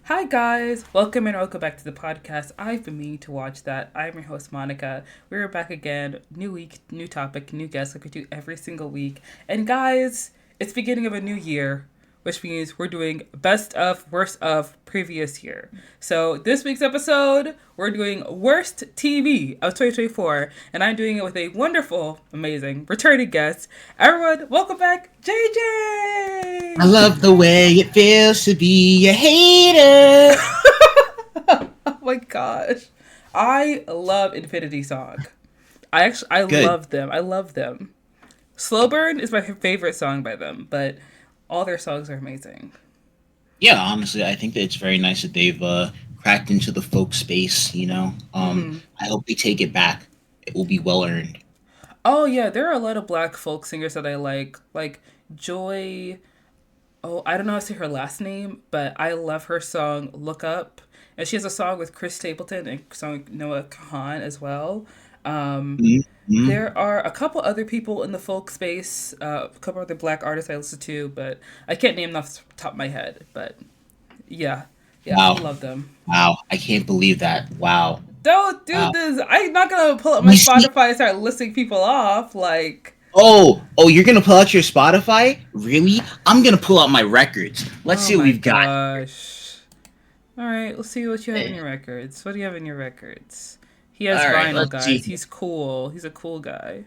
Hi guys, welcome back to the podcast. I've been meaning to watch that. I'm your host Monica. We're back again, new week, new topic, new guest like we do every single week. And guys, it's beginning of a new year, which means we're doing best of, worst of previous year. So this week's episode, we're doing worst TV of 2024, and I'm doing it with a wonderful, amazing returning guest. Everyone, welcome back, I JJ. love the way it feels to be a hater. Oh my gosh. I love Infinity Song. I Good. love them. I love them. Slow Burn is my favorite song by them, but all their songs are amazing. Yeah, honestly, I think that it's very nice that they've cracked into the folk space. Hmm. I hope they take it back. It will be well earned. Oh yeah, there are a lot of black folk singers that I like Joy. Oh, I don't know how to say her last name, but I love her song "Look Up," and she has a song with Chris Stapleton and song with Noah Kahan as well. Um, Mm-hmm. There are a couple other people in the folk space, a couple other black artists I listen to, but I can't name them off the top of my head. But yeah, yeah, I Wow, love them. wow! I can't believe that. Wow, Don't do wow. this. I'm not gonna pull up my You see? Spotify and start listing people off. Like, Oh! You're gonna pull out your Spotify? Really? I'm gonna pull out my records. Let's oh see what my we've got. gosh. All right, let's see what you have in Eh, your records. What do you have in your records? He has All right, vinyl, let's guys. see. He's cool. He's a cool guy.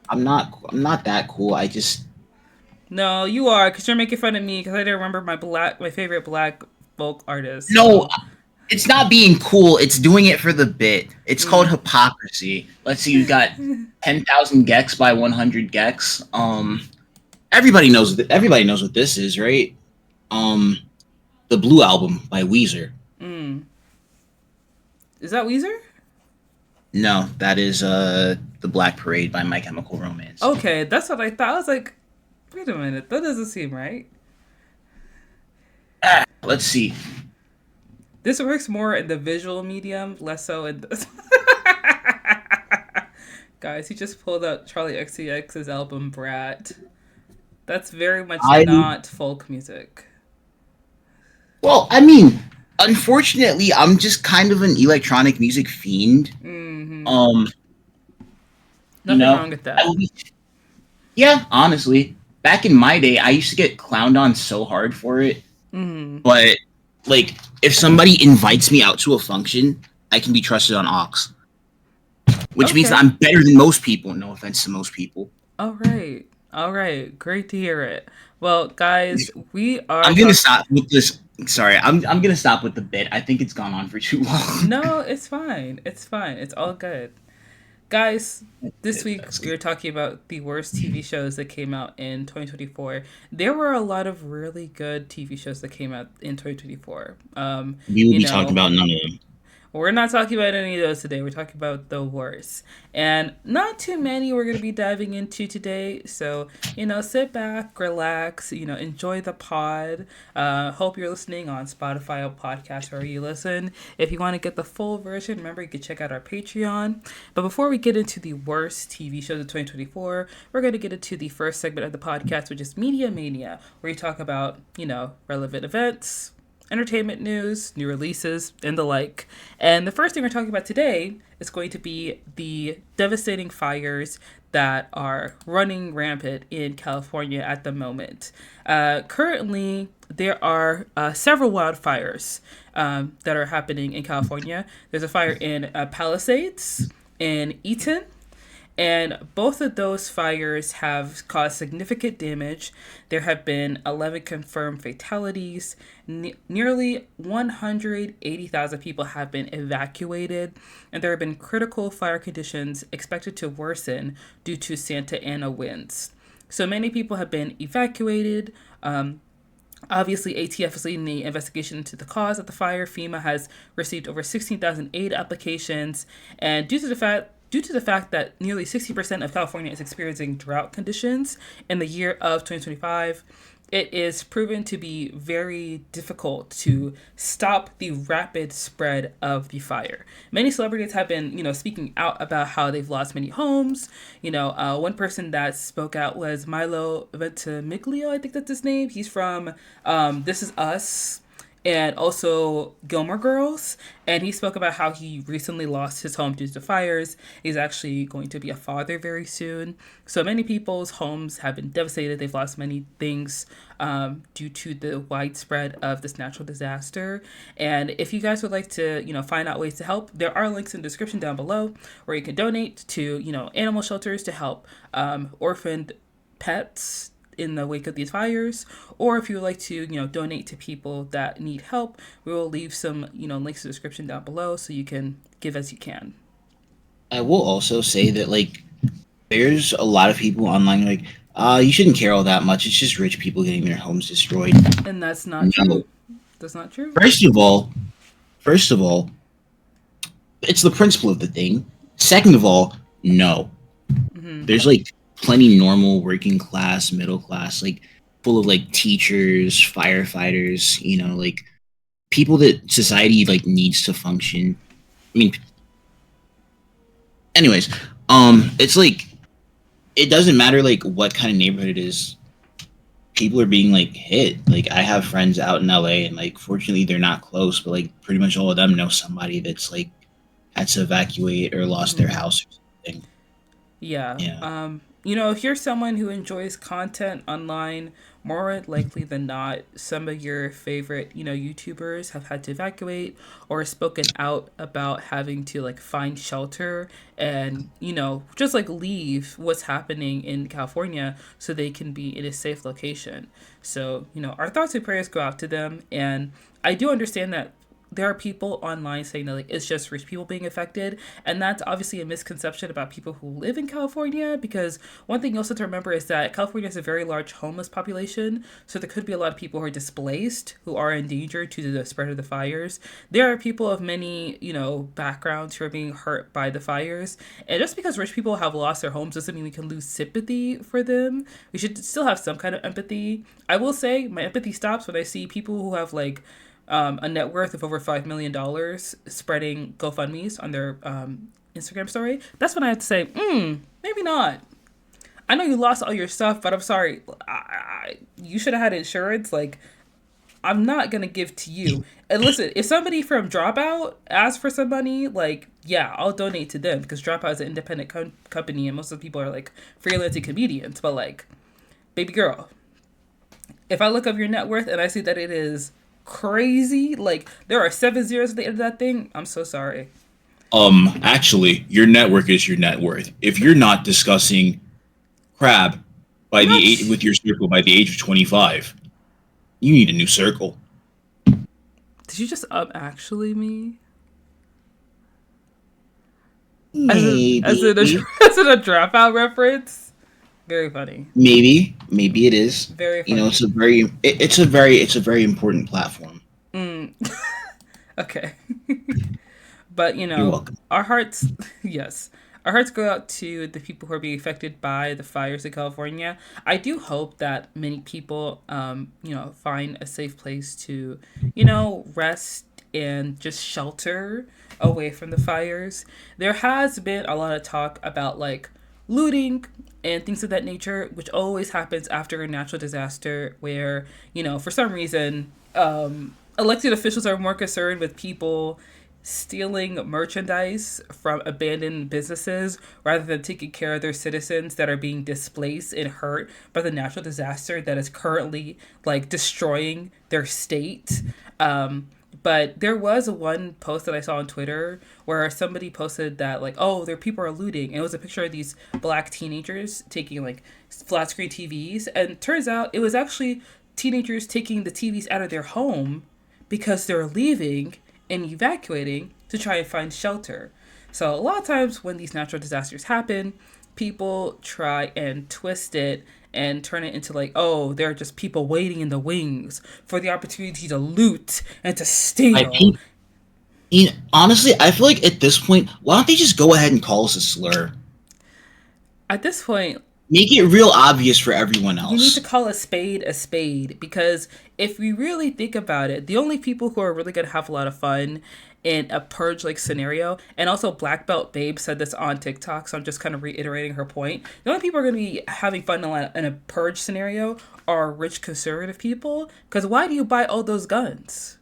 I'm not that cool. I just No, you are, because you're making fun of me because I didn't remember my favorite black folk artist. no. So, It's not being cool. It's doing it for the bit. It's called mm. hypocrisy. Let's see. You got 10,000 gex by 100 gex. Everybody knows what this is, right? Um, the Blue Album by Weezer. Mm. Is that Weezer? No, that is the Black Parade by My Chemical Romance. Okay, that's what I thought. I was like, wait a minute, that doesn't seem right. Let's see. This works more in the visual medium, less so in the. Guys, he just pulled out Charlie XCX's album Brat. That's very much I not folk music. I mean, unfortunately, I'm just kind of an electronic music fiend. Hmm. Um, you Nothing know, wrong with I that. will be Yeah, honestly, back in my day, I used to get clowned on so hard for it. Hmm. But like, if somebody invites me out to a function, I can be trusted on aux, which means that Okay. I'm better than most people. No offense to most people. All right. All right. Great to hear it. Well, guys, we are I'm gonna talking. stop with this. Sorry, I'm gonna stop with the bit. I think it's gone on for too long. No, it's fine. It's fine. It's all good. Guys, this week That's we good. were talking about the worst TV shows that came out in 2024. There were a lot of really good TV shows that came out in 2024. We will You be talking know, about none of them. we're not talking about any of those today. We're talking about the worst. And not too many we're going to be diving into today. So, sit back, relax, enjoy the pod. Hope you're listening on Spotify or podcast wherever you listen. If you want to get the full version, remember you can check out our Patreon. But before we get into the worst TV shows of 2024, we're going to get into the first segment of the podcast, which is Media Mania, where we talk about, relevant events, entertainment news, new releases, and the like. And the first thing we're talking about today is going to be the devastating fires that are running rampant in California at the moment. Currently, there are several wildfires that are happening in California. There's a fire in Palisades, in Eaton, and both of those fires have caused significant damage. There have been 11 confirmed fatalities. Nearly 180,000 people have been evacuated, and there have been critical fire conditions expected to worsen due to Santa Ana winds. So many people have been evacuated. Obviously, ATF is leading the investigation into the cause of the fire. FEMA has received over 16,000 aid applications, and due to the fact that nearly 60% of California is experiencing drought conditions in the year of 2025, it is proven to be very difficult to stop the rapid spread of the fire. Many celebrities have been, speaking out about how they've lost many homes. One person that spoke out was Milo Ventimiglia, I think that's his name. He's from This Is Us, and also Gilmore Girls. And he spoke about how he recently lost his home due to fires. He's actually going to be a father very soon. So many people's homes have been devastated. They've lost many things due to the widespread of this natural disaster. And if you guys would like to, find out ways to help, there are links in the description down below where you can donate to, animal shelters to help orphaned pets in the wake of these fires, or if you would like to donate to people that need help, we will leave some links in the description down below so you can give as you can. I will also say that like there's a lot of people online like you shouldn't care all that much. It's just rich people getting their homes destroyed. And that's not No. true. That's not true. First of all, it's the principle of the thing. Second of all, no. There's like plenty normal working class, middle class, like full of like teachers, firefighters, like people that society like needs to function. I mean, anyways, it's like it doesn't matter like what kind of neighborhood it is. People are being like hit. Like I have friends out in LA and like fortunately they're not close, but like pretty much all of them know somebody that's like had to evacuate or lost their house or something. Yeah. Yeah. If you're someone who enjoys content online, more likely than not, some of your favorite, YouTubers have had to evacuate or spoken out about having to like find shelter and, just like leave what's happening in California so they can be in a safe location. So, our thoughts and prayers go out to them. And I do understand that there are people online saying that like it's just rich people being affected, and that's obviously a misconception about people who live in California, because one thing you also have to remember is that California has a very large homeless population, so there could be a lot of people who are displaced who are in danger due to the spread of the fires. There are people of many backgrounds who are being hurt by the fires, and just because rich people have lost their homes doesn't mean we can lose sympathy for them. We should still have some kind of empathy. I will say my empathy stops when I see people who have like a net worth of over $5 million spreading GoFundMe's on their Instagram story. That's when I have to say, maybe not. I know you lost all your stuff, but I'm sorry. You should have had insurance. Like, I'm not going to give to you. And listen, if somebody from Dropout asks for some money, like, yeah, I'll donate to them because Dropout is an independent company and most of the people are like freelancing comedians. But like, baby girl, if I look up your net worth and I see that it is crazy, like there are 7 zeros at the end of that thing, I'm so sorry. Actually, your network is your net worth. If you're not discussing crab by the age, with your circle by the age of 25, you need a new circle. Did you just actually me? Maybe. As in a dropout reference? Very funny. Maybe it is. Very funny. It's a very important platform. Okay. But You're welcome. our hearts, yes, our hearts go out to the people who are being affected by the fires in California. I do hope that many people, find a safe place to, rest and just shelter away from the fires. There has been a lot of talk about like looting and things of that nature, which always happens after a natural disaster where, for some reason, elected officials are more concerned with people stealing merchandise from abandoned businesses rather than taking care of their citizens that are being displaced and hurt by the natural disaster that is currently like destroying their state. But there was one post that I saw on Twitter where somebody posted that like, oh, their people are looting. And it was a picture of these black teenagers taking like flat screen TVs. And turns out it was actually teenagers taking the TVs out of their home because they're leaving and evacuating to try and find shelter. So a lot of times when these natural disasters happen, people try and twist it and turn it into like, oh, they're just people waiting in the wings for the opportunity to loot and to steal. Honestly, I feel like at this point, why don't they just go ahead and call us a slur? At this point, make it real obvious for everyone else. You need to call a spade, because if we really think about it, the only people who are really going to have a lot of fun in a purge like scenario, and also Black Belt Babe said this on TikTok, so I'm just kind of reiterating her point. The only people who are going to be having fun in a purge scenario are rich conservative people, because why do you buy all those guns?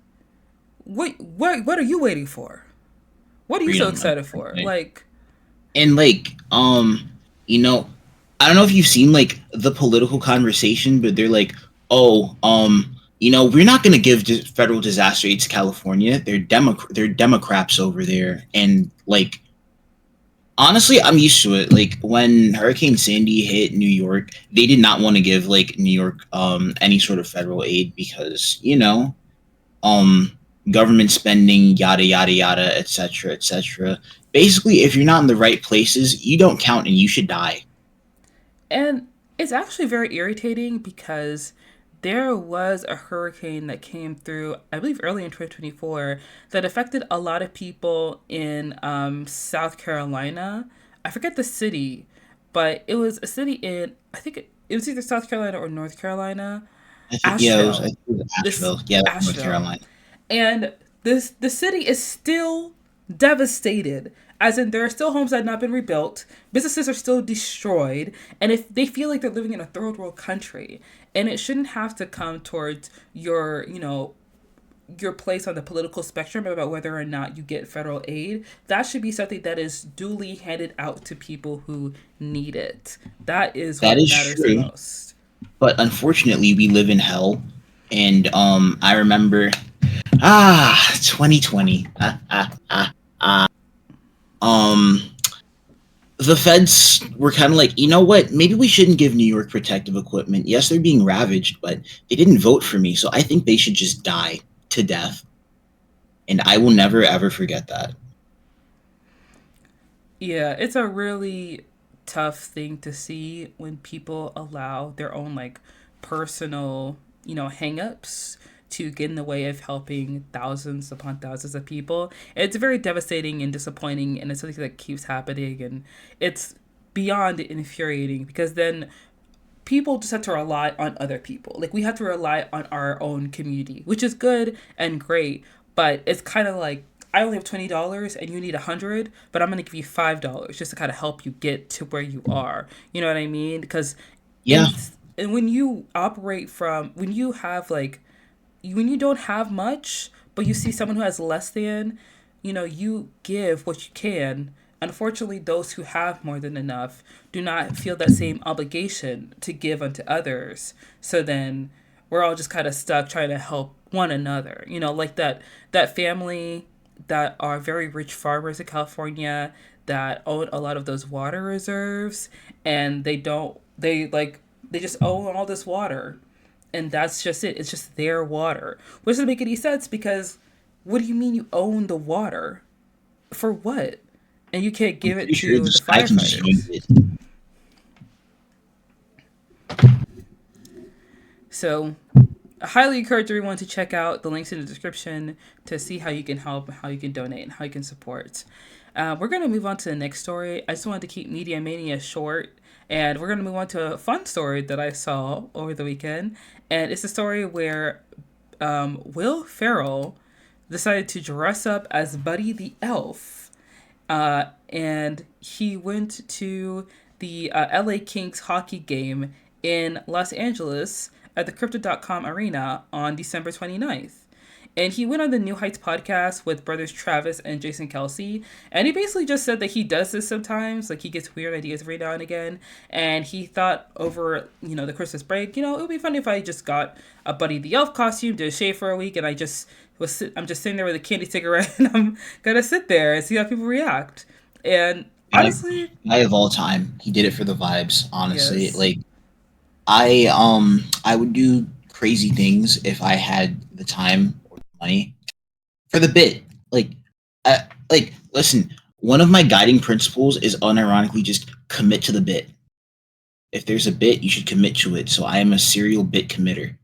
what are you waiting for? What are you so Freedom. excited for? Like, And like, you know, I don't know if you've seen like the political conversation, but they're like, oh, we're not going to give federal disaster aid to California. They're Democrats over there, and like, honestly, I'm used to it. Like when Hurricane Sandy hit New York, they did not want to give like New York any sort of federal aid because um government spending, yada yada yada, etc. etc. Basically, if you're not in the right places, you don't count and you should die. and it's actually very irritating because there was a hurricane that came through, I believe, early in 2024 that affected a lot of people in South Carolina. I forget the city, but it was a city in, I think it was either South Carolina or North Carolina. I Asheville. think it was This Asheville. Yeah, that's North Asheville. Carolina. And the city is still devastated. As in, there are still homes that have not been rebuilt. Businesses are still destroyed, and if they feel like they're living in a third world country, and it shouldn't have to come towards your place on the political spectrum about whether or not you get federal aid. That should be something that is duly handed out to people who need it. That is That what is matters the true, most. but unfortunately, we live in hell. And I remember 2020. Um, the feds were kind of like, you know what? Maybe we shouldn't give New York protective equipment. Yes, they're being ravaged, but they didn't vote for me, so I think they should just die to death. And I will never ever forget that. Yeah, it's a really tough thing to see when people allow their own like personal, hangups to get in the way of helping thousands upon thousands of people. It's very devastating and disappointing, and it's something that keeps happening, and it's beyond infuriating because then people just have to rely on other people. Like we have to rely on our own community, which is good and great, but it's kind of like I only have $20 and you need 100, but I'm gonna give you $5 just to kind of help you get to where you are. You know what I mean? Because Yeah, in and when you operate from when you have like when you don't have much, but you see someone who has less than, you give what you can. Unfortunately, those who have more than enough do not feel that same obligation to give unto others. So then we're all just kind of stuck trying to help one another. Like that family that are very rich farmers in California that own a lot of those water reserves, and they just own all this water, and that's just it. It's just their water, which doesn't make any sense because what do you mean you own the water? For what? And you can't I'm give it pretty sure to the this guy can just join firefighters. it. So I highly encourage everyone to check out the links in the description to see how you can help, how you can donate, and how you can support. We're going to move on to the next story. I just wanted to keep Media Mania short, and we're going to move on to a fun story that I saw over the weekend. And it's a story where Will Ferrell decided to dress up as Buddy the Elf, and he went to the LA Kings hockey game in Los Angeles at the Crypto.com Arena on December 29th. And he went on the New Heights podcast with brothers Travis and Jason Kelsey. And he basically just said that he does this sometimes. Like he gets weird ideas every now and again. And he thought over, the Christmas break, it would be funny if I just got a Buddy the Elf costume, did a shave for a week, and I'm just sitting there with a candy cigarette and I'm gonna sit there and see how people react. And Guy, honestly, guy of all time. He did it for the vibes. Honestly, yes. like I would do crazy things if I had the time or the money for the bit. Listen. One of my guiding principles is unironically just commit to the bit. If there's a bit, you should commit to it. So I am a serial bit committer.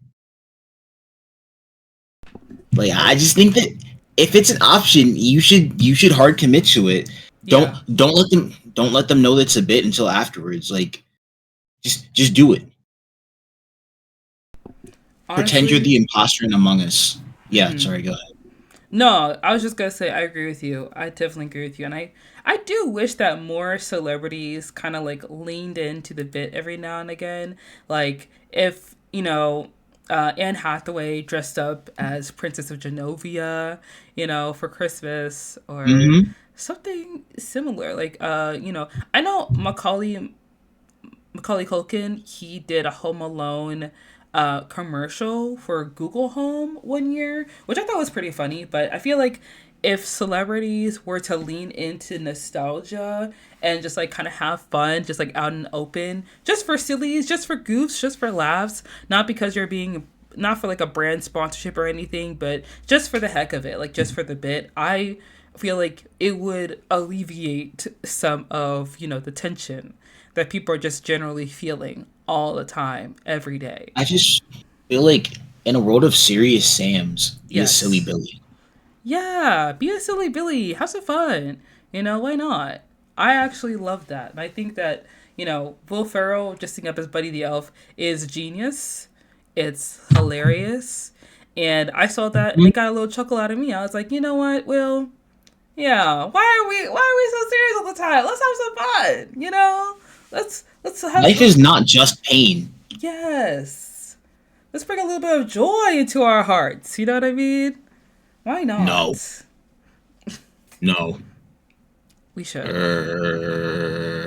Like I I just think that if it's an option, you should hard commit to it. Don't yeah. don't let them know that's a bit until afterwards. Like just do it. Pretend you're Honestly, the imposter in Among Us. Yeah, mm-hmm. sorry, go ahead. No, I was just gonna say I agree with you. I definitely agree with you, and I do wish that more celebrities kind of like leaned into the bit every now and again. Like if Anne Hathaway dressed up as Princess of Genovia, for Christmas or Mm-hmm. something similar. Like, I know Macaulay Culkin, he did a Home Alone commercial for Google Home one year, which I thought was pretty funny. But I feel like if celebrities were to lean into nostalgia and just like kind of have fun, just like out and open, just for sillies, just for goofs, just for laughs, not because you're being not for like a brand sponsorship or anything, but just for the heck of it, like just for the bit, I feel like it would alleviate some of, the tension that people are just generally feeling all the time, every day. I just feel like in a world of serious Sams, be a silly Yes. Billy. Yeah, be a silly Billy. Have some fun. Why not? I actually love that. And I think that, Will Ferrell just up as Buddy the Elf is genius. It's hilarious. And I saw that and Mhm. it got a little chuckle out of me. I was like, you know what, Will? Yeah, why are we so serious all the time? Let's have some fun, Let's have Life is not just pain. yes. Let's bring a little bit of joy into our hearts. You know what I mean? Why No, not? no. We should.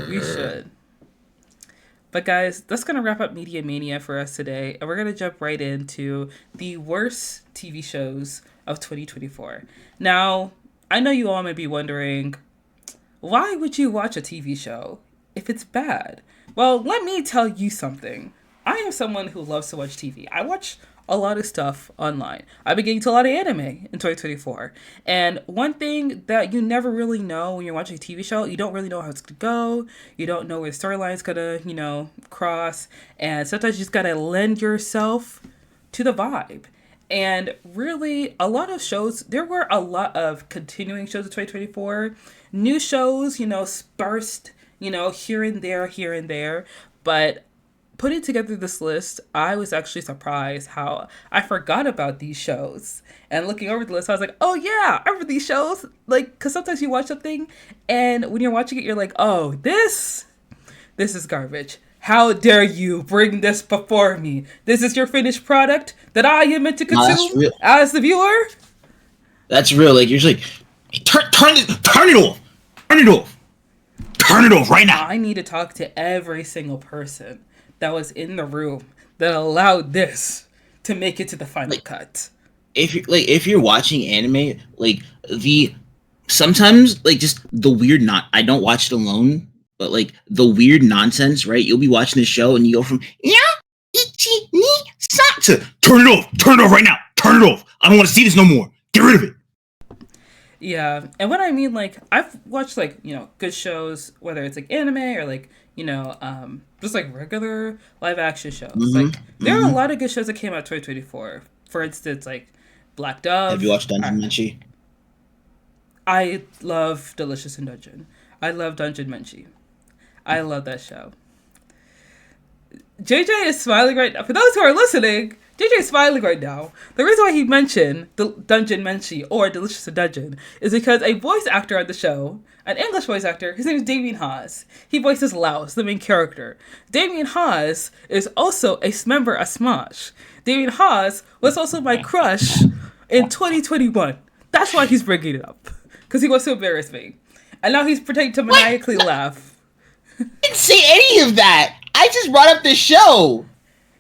We Uh, should. But guys, that's gonna wrap up Media Mania for us today, and we're gonna jump right into the worst TV shows of 2024. Now, I know you all may be wondering, why would you watch a TV show if it's bad? Well, let me tell you something. I am someone who loves to watch TV. I watch a lot of stuff online. I've been getting to a lot of anime in 2024. And one thing that you never really know when you're watching a TV show, you don't really know how it's going to go. You don't know where the storyline's going to, cross. And sometimes you just got to lend yourself to the vibe. And really, a lot of shows, there were a lot of continuing shows in 2024. New shows, sparsed, here and there. But putting together this list, I was actually surprised how I forgot about these shows. And looking over the list, I was like, oh yeah, I remember these shows. Like, because sometimes you watch something, and when you're watching it, you're like, oh, this is garbage. How dare you bring this before me? This is your finished product that I am meant to no, that's consume real. as the viewer? That's real. Like you're just like, turn it off, turn it off, turn it off right now. I need to talk to every single person that was in the room that allowed this to make it to the final Like cut. if you're watching anime, like the sometimes like just the weird not. I don't watch it alone, but like the weird nonsense, right? You'll be watching the show and you go from yeah, ichi ni sa to turn it off right now, turn it off. I don't want to see this no more. Get rid of it. Yeah, and what I mean, like, I've watched, like, good shows, whether it's, like, anime or, like, just, like, regular live-action shows. Mm-hmm. Like, there are a Mm-hmm. lot of good shows that came out 2024. For instance, like, Black Have you Dove. watched Dungeon Meshi? I love Delicious in Dungeon. I love Dungeon Menchie. I love that show. JJ is smiling right now. For those who are listening, JJ is smiling right now. The reason why he mentioned the Dungeon Menchie or Delicious in Dungeon is because a voice actor on the show, an English voice actor, his name is Damien Haas. He voices Laos, the main character. Damien Haas is also a member of Smosh. Damien Haas was also my crush in 2021. That's why he's bringing it up. Because he wants to embarrass me. And now he's pretending to maniacally laugh. I didn't say any of that. I just brought up the show.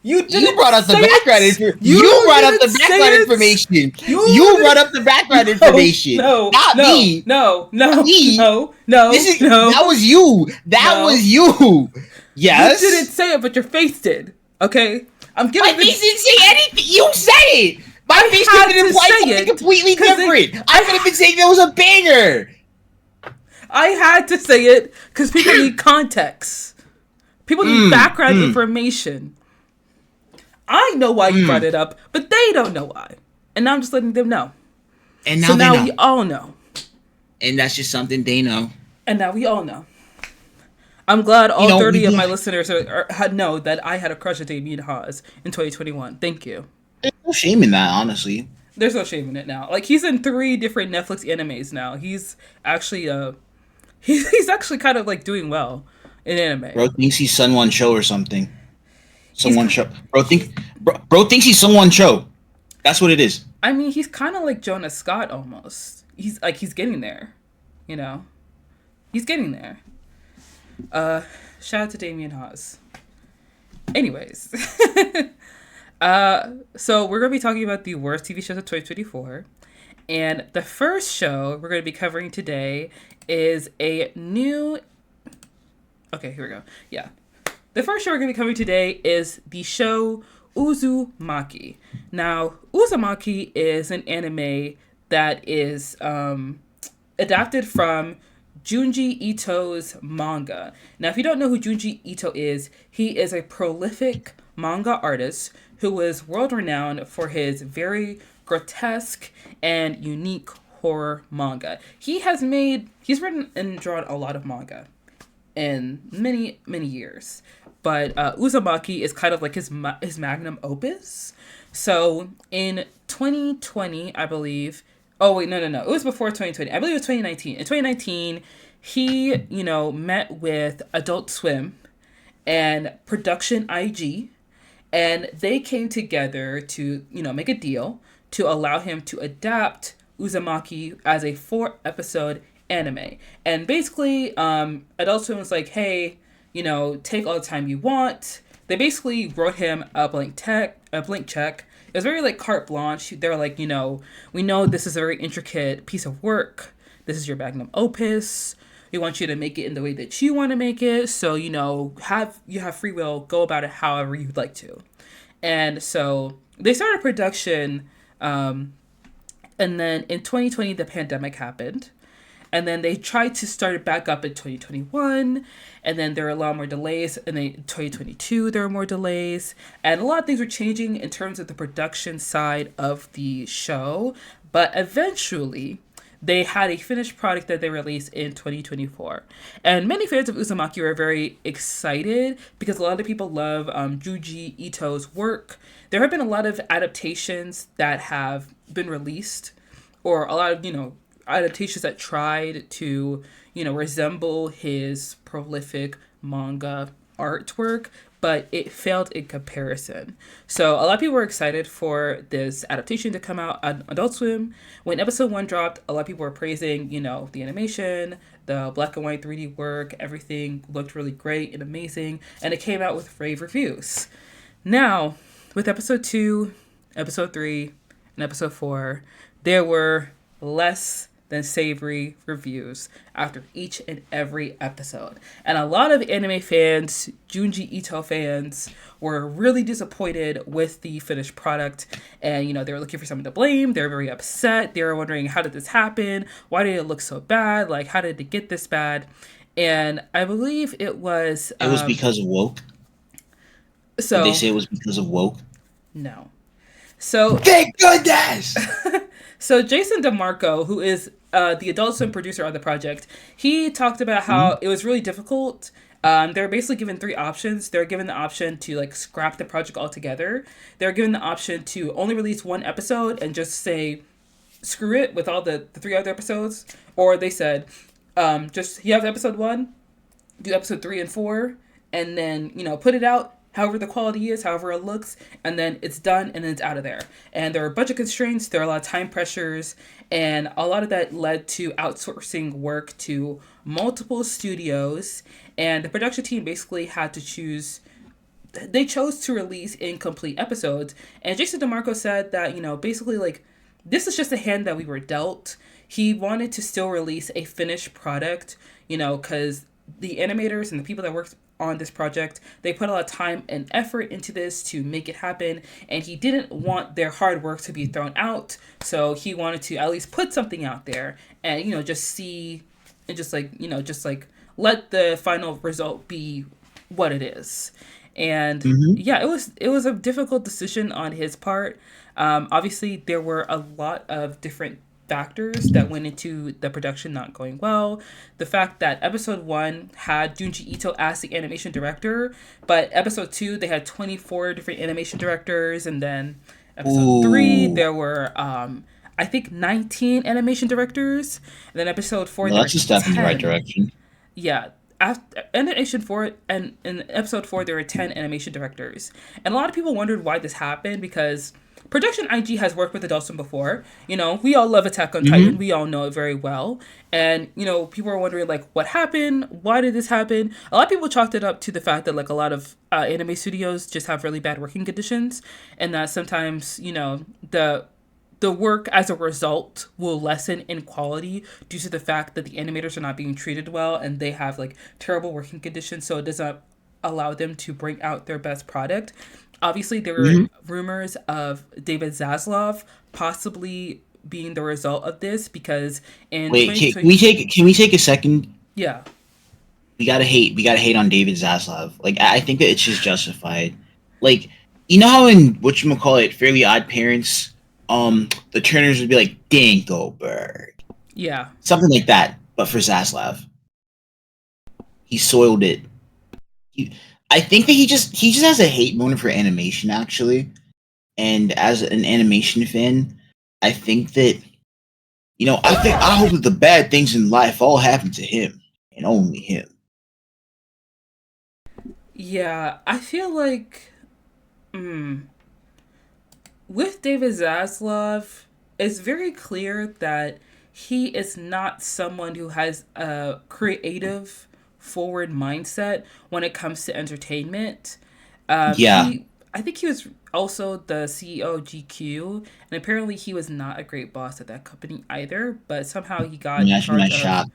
You brought up the background information. You brought up the background information. You brought up the background information. Not me. No. Me. No. That was you. That was you. Yes. You didn't say it, but your face did. Okay? I'm giving My face didn't say anything. You said it. My face had could have to implied say something it, completely 'cause different. I could have been saying there was a banger. I had to say it because people need context. People need background information. I know why you brought it up, but they don't know why. And now I'm just letting them know. And now So they now know. we all know. And that's just something they know. And now we all know. I'm glad all You know, 30 of we- my listeners know that I had a crush on Damien Haas in 2021. Thank you. There's no shame in that, honestly. There's no shame in it now. Like, he's in 3 different Netflix animes now. He's actually he's actually kind of like doing well in anime. Bro thinks he's Sun One Show or something. Bro Bro thinks he's someone Cho. That's what it is. I mean, he's kind of like Jonah Scott almost. He's getting there, you know. He's getting there. Shout out to Damien Haas. Anyways, so we're gonna be talking about the worst TV shows of 2024, and the first show we're gonna be covering today is a new. Okay, here we go. Yeah, the first show we're gonna be covering today is the show Uzumaki. Now, Uzumaki is an anime that is adapted from Junji Ito's manga. Now, if you don't know who Junji Ito is, he is a prolific manga artist who is world renowned for his very grotesque and unique horror manga. He's written and drawn a lot of manga in many, many years. But Uzumaki is kind of like his magnum opus. So in 2020, I believe. Oh wait, no. It was before 2020. I believe it was 2019. In 2019, he met with Adult Swim and Production IG, and they came together to make a deal to allow him to adapt Uzumaki as a 4-episode anime. And basically, Adult Swim was like, hey, take all the time you want. They basically wrote him a blank check. It was very like carte blanche. They were like, we know this is a very intricate piece of work. This is your magnum opus. We want you to make it in the way that you want to make it. So, you have free will. Go about it however you'd like to. And so they started production. And then in 2020, the pandemic happened. And then they tried to start it back up in 2021. And then there were a lot more delays. And then in 2022, there were more delays. And a lot of things were changing in terms of the production side of the show. But eventually, they had a finished product that they released in 2024. And many fans of Uzumaki were very excited because a lot of people love Junji Ito's work. There have been a lot of adaptations that have been released, or a lot of, adaptations that tried to, resemble his prolific manga artwork, but it failed in comparison. So a lot of people were excited for this adaptation to come out on Adult Swim. When episode 1 dropped, a lot of people were praising, the animation, the black and white 3D work, everything looked really great and amazing, and it came out with rave reviews. Now, with episode 2, episode 3, and episode 4, there were less than savory reviews after each and every episode. And a lot of anime fans, Junji Ito fans, were really disappointed with the finished product. And, they were looking for someone to blame. They were very upset. They were wondering, how did this happen? Why did it look so bad? Like, how did it get this bad? And I believe it was... It was because of woke? So did they say it was because of woke? No. So... Thank goodness! So Jason DeMarco, who is the Adult Swim producer on the project, he talked about how it was really difficult. They were basically given 3 options. They were given the option to scrap the project altogether. They were given the option to only release 1 episode and just say, screw it with all the 3 other episodes. Or they said, just you have episode 1, do episode 3 and 4, and then, put it out however the quality is, however it looks, and then it's done and then it's out of there. And there are budget constraints, there are a lot of time pressures, and a lot of that led to outsourcing work to multiple studios, and the production team basically had to choose. They chose to release incomplete episodes, and Jason DeMarco said that, basically, this is just a hand that we were dealt. He wanted to still release a finished product, because the animators and the people that worked on this project, they put a lot of time and effort into this to make it happen, and he didn't want their hard work to be thrown out, so he wanted to at least put something out there and just see and just let the final result be what it is. And yeah, it was a difficult decision on his part. Obviously there were a lot of different factors that went into the production not going well. The fact that episode 1 had Junji Ito as the animation director, but episode 2 they had 24 different animation directors, and then episode 3 there were I think 19 animation directors, and then episode 4 that's a step in the right direction. Yeah. after animation 4, and in episode 4 there were 10 animation directors, and a lot of people wondered why this happened because production IG has worked with Adult Swim before. We all love Attack on Titan, Mm-hmm. we all know it very well. And people are wondering like what happened, why did this happen. A lot of people chalked it up to the fact that like a lot of anime studios just have really bad working conditions, and that sometimes the work as a result will lessen in quality due to the fact that the animators are not being treated well and they have like terrible working conditions, so it doesn't allow them to bring out their best product. Obviously there were Mm-hmm. rumors of David Zaslav possibly being the result of this because in Wait, 2020. can we take a second? Yeah. We gotta hate on David Zaslav. Like I think that it's just justified. Like you know how in whatchamacallit, Fairly Odd Parents, the Turners would be like Dinkelberg. Yeah. Something like that, but for Zaslav. He soiled it. He, I think that he just has a hate motive for animation actually. And as an animation fan, I think that I hope that the bad things in life all happen to him and only him. Yeah, I feel like with David Zaslav, it's very clear that he is not someone who has a creative, forward mindset when it comes to entertainment. Yeah, I think he was also the CEO of GQ, and apparently he was not a great boss at that company either. But somehow he got in imagine my charge of shop.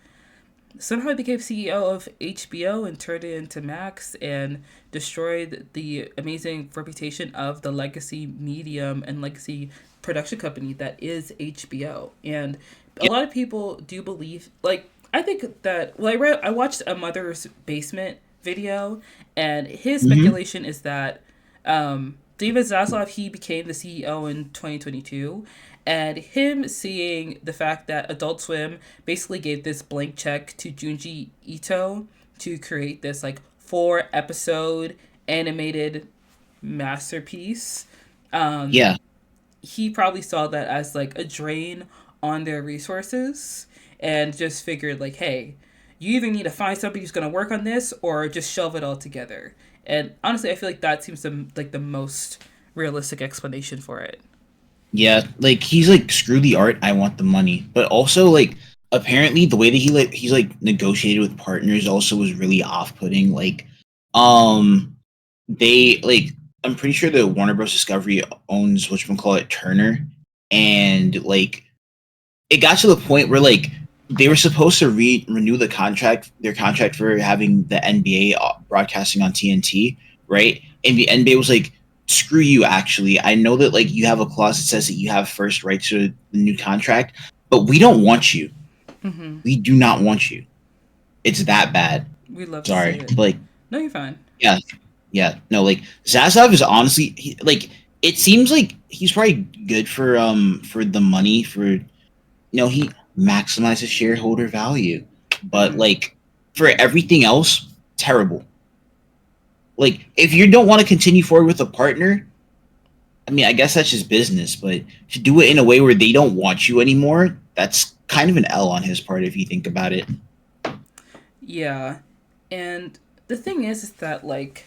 somehow he became CEO of HBO and turned it into Max and destroyed the amazing reputation of the legacy medium and legacy production company that is HBO. And a Yep. lot of people do believe, like, I think that, well, I watched a Mother's Basement video, and his Hmm. speculation is that David Zaslav, he became the CEO in 2022, and him seeing the fact that Adult Swim basically gave this blank check to Junji Ito to create this like 4 episode animated masterpiece. Um, Yeah, he probably saw that as like a drain on their resources and just figured like, hey, you either need to find somebody who's going to work on this or just shelve it all together. And honestly, I feel like that seems like the most realistic explanation for it. yeah. Like he's like screw the art, I want the money. But also like apparently the way that he's like negotiated with partners also was really off putting. Like um they like I'm pretty sure the Warner Bros. Discovery owns whatchamacallit Turner, and like it got to the point where like they were supposed to renew their contract for having the NBA broadcasting on TNT, right? And the NBA was like, "Screw you! Actually, I know that like you have a clause that says that you have first right to the new contract, but we don't want you. Mm-hmm. We do not want you. It's that bad. We'd love to see Sorry, it. like No, you're fine. yeah, yeah, no, like Zaslav is honestly like it seems like he's probably good for the money for he maximizes shareholder value. But Mm-hmm. like for everything else, terrible. Like if you don't want to continue forward with a partner, I mean, I guess that's just business, but to do it in a way where they don't want you anymore, that's kind of an L on his part if you think about it. Yeah. And the thing is that, like,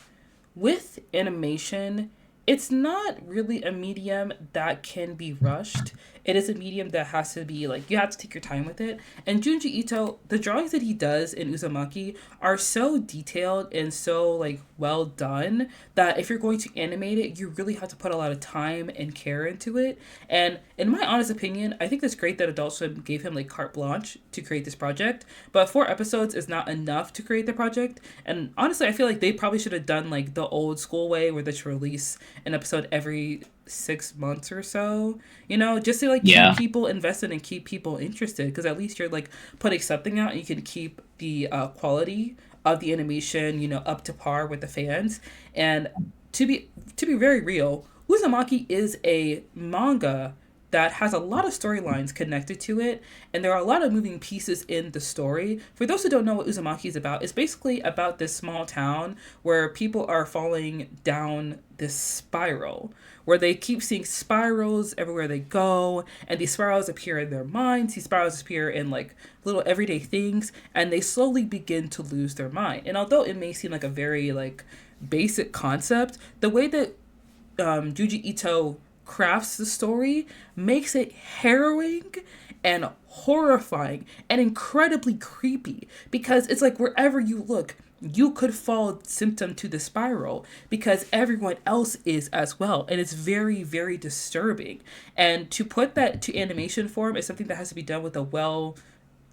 with animation, it's not really a medium that can be rushed. It is a medium that has to be, like, you have to take your time with it. And Junji Ito, the drawings that he does in Uzumaki are so detailed and so, like, well done that if you're going to animate it, you really have to put a lot of time and care into it. And in my honest opinion, I think it's great that Adult Swim gave him, like, carte blanche to create this project. But 4 episodes is not enough to create the project. And honestly, I feel like they probably should have done like the old school way where they should release an episode every 6 months or so, just to like keep Yeah. people invested and keep people interested. Because at least you're like putting something out and you can keep the quality of the animation, up to par with the fans. And to be very real, Uzumaki is a manga that has a lot of storylines connected to it, and there are a lot of moving pieces in the story. For those who don't know what Uzumaki is about, it's basically about this small town where people are falling down this spiral, where they keep seeing spirals everywhere they go, and these spirals appear in their minds, these spirals appear in like little everyday things, and they slowly begin to lose their mind. And although it may seem like a very like basic concept, the way that Junji Ito crafts the story makes it harrowing and horrifying and incredibly creepy, because it's like wherever you look, you could fall symptom to the spiral because everyone else is as well. And it's very, very disturbing. And to put that to animation form is something that has to be done with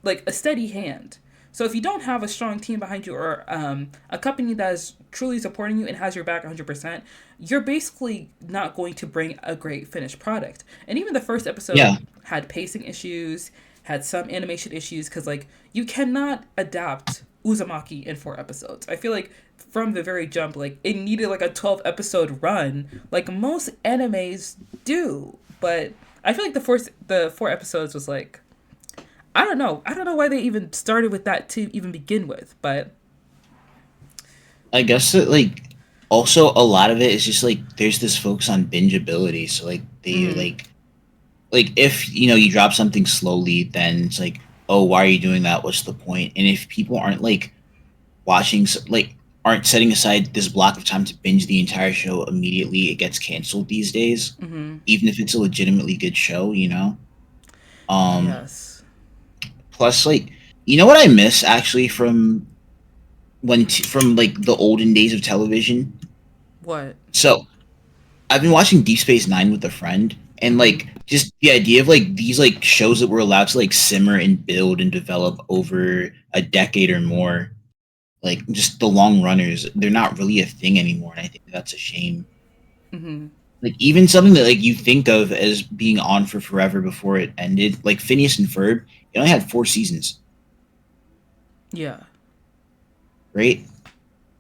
like a steady hand. So if you don't have a strong team behind you, or a company that is truly supporting you and has your back 100%, you're basically not going to bring a great finished product. And even the first episode had pacing issues, had some animation issues, because like you cannot adapt Uzumaki in 4 episodes. I feel like from the very jump, like it needed like a 12 episode run, like most animes do. But I feel like the 4 episodes was like, I don't know. I don't know why they even started with that to even begin with, but I guess that like also a lot of it is just like there's this focus on bingeability. So like they like if you drop something slowly, then it's like, oh, why are you doing that? What's the point? And if people aren't like watching, like aren't setting aside this block of time to binge the entire show immediately, it gets canceled these days. Even if it's a legitimately good show, yes. Plus, like, what I miss actually from from like the olden days of television. What? So I've been watching Deep Space Nine with a friend, and like just the idea of like these like shows that were allowed to like simmer and build and develop over a decade or more, like just the long runners, they're not really a thing anymore, and I think that's a shame. Like even something that like you think of as being on for forever before it ended, like Phineas and Ferb, it only had 4 seasons. Yeah. Right?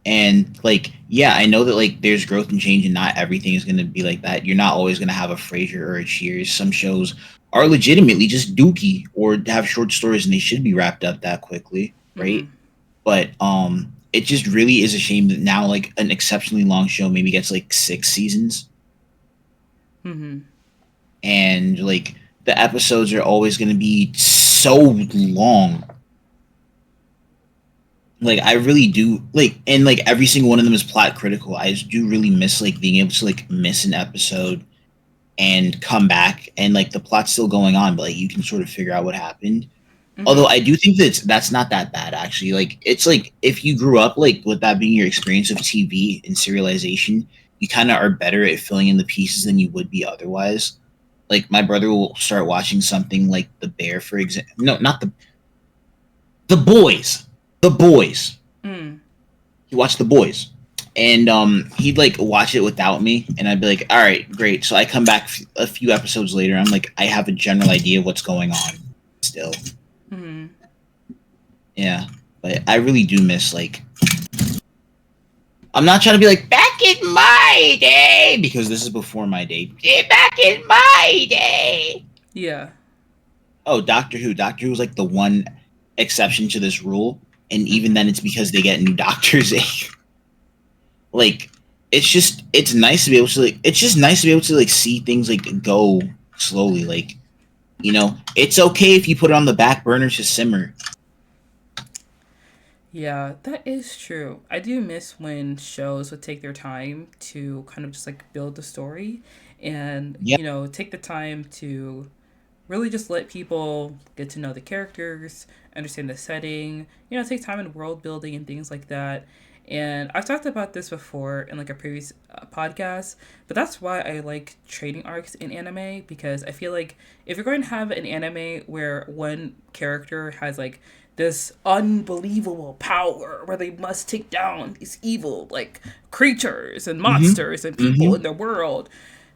And like, yeah, I know that like there's growth and change and not everything is gonna be like that. You're not always gonna have a Frasier or a Cheers. Some shows are legitimately just dookie or have short stories and they should be wrapped up that quickly, right? But it just really is a shame that now like an exceptionally long show maybe gets like 6 seasons. And like the episodes are always gonna be so long. Like I really do like, and like every single one of them is plot critical. I just do really miss like being able to like miss an episode and come back and like the plot's still going on, but like you can sort of figure out what happened. Although I do think that's not that bad actually. Like it's like if you grew up like with that being your experience of TV and serialization, you kind of are better at filling in the pieces than you would be otherwise. Like my brother will start watching something like The Bear, for example. No, not the Boys. The Boys. He watched The Boys, and he'd like watch it without me, and I'd be like, "All right, great." So I come back a few episodes later. I'm like, I have a general idea of what's going on. Still, yeah, but I really do miss like. I'm not trying to be like back in my day because this is before my day. Yeah, back in my day. Yeah. Oh, Doctor Who. Doctor Who is like the one exception to this rule. And even then it's because they get new doctors. Like it's nice to be able to like see things like go slowly. Like, it's okay if you put it on the back burner to simmer. Yeah, that is true. I do miss when shows would take their time to kind of just like build the story and, Yeah. take the time to really just let people get to know the characters, understand the setting, take time in world building and things like that. And I've talked about this before in like a previous podcast, but that's why I like trading arcs in anime, because I feel like if you're going to have an anime where one character has like this unbelievable power where they must take down these evil like creatures and monsters and people in the world,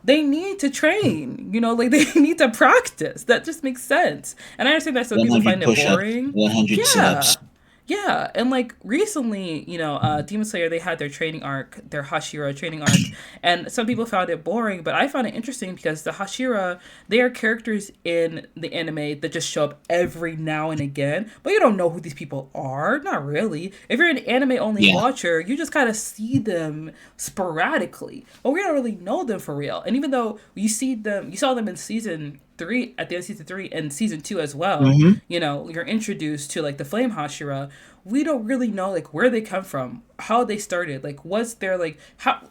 they need to train, like they need to practice. That just makes sense. And I understand that some people find it boring. 100 Yeah. sit-ups. Yeah, and like recently, Demon Slayer, they had their training arc, their Hashira training arc, and some people found it boring, but I found it interesting because the Hashira, they are characters in the anime that just show up every now and again, but you don't know who these people are, not really. If you're an anime only Yeah. watcher, you just kind of see them sporadically, but we don't really know them for real. And even though you saw them in season three, at the end of season three, and season two as well, Hmm. you're introduced to like the flame hashira. We don't really know like where they come from, how they started, like what's their like how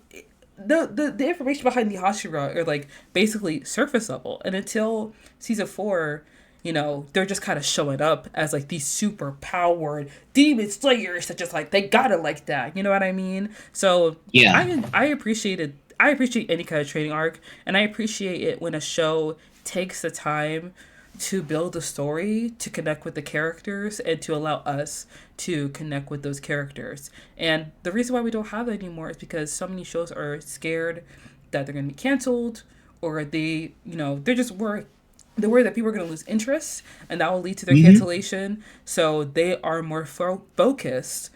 the information behind the hashira are like basically surface level. And until season four, they're just kind of showing up as like these super powered demon slayers that just like they gotta like that, you know what I mean? So Yeah. I appreciate any kind of training arc, and I appreciate it when a show takes the time to build a story, to connect with the characters, and to allow us to connect with those characters. And the reason why we don't have that anymore is because so many shows are scared that they're going to be canceled, or they're just worried. They're worried that people are going to lose interest, and that will lead to their Hmm. cancellation. So they are more focused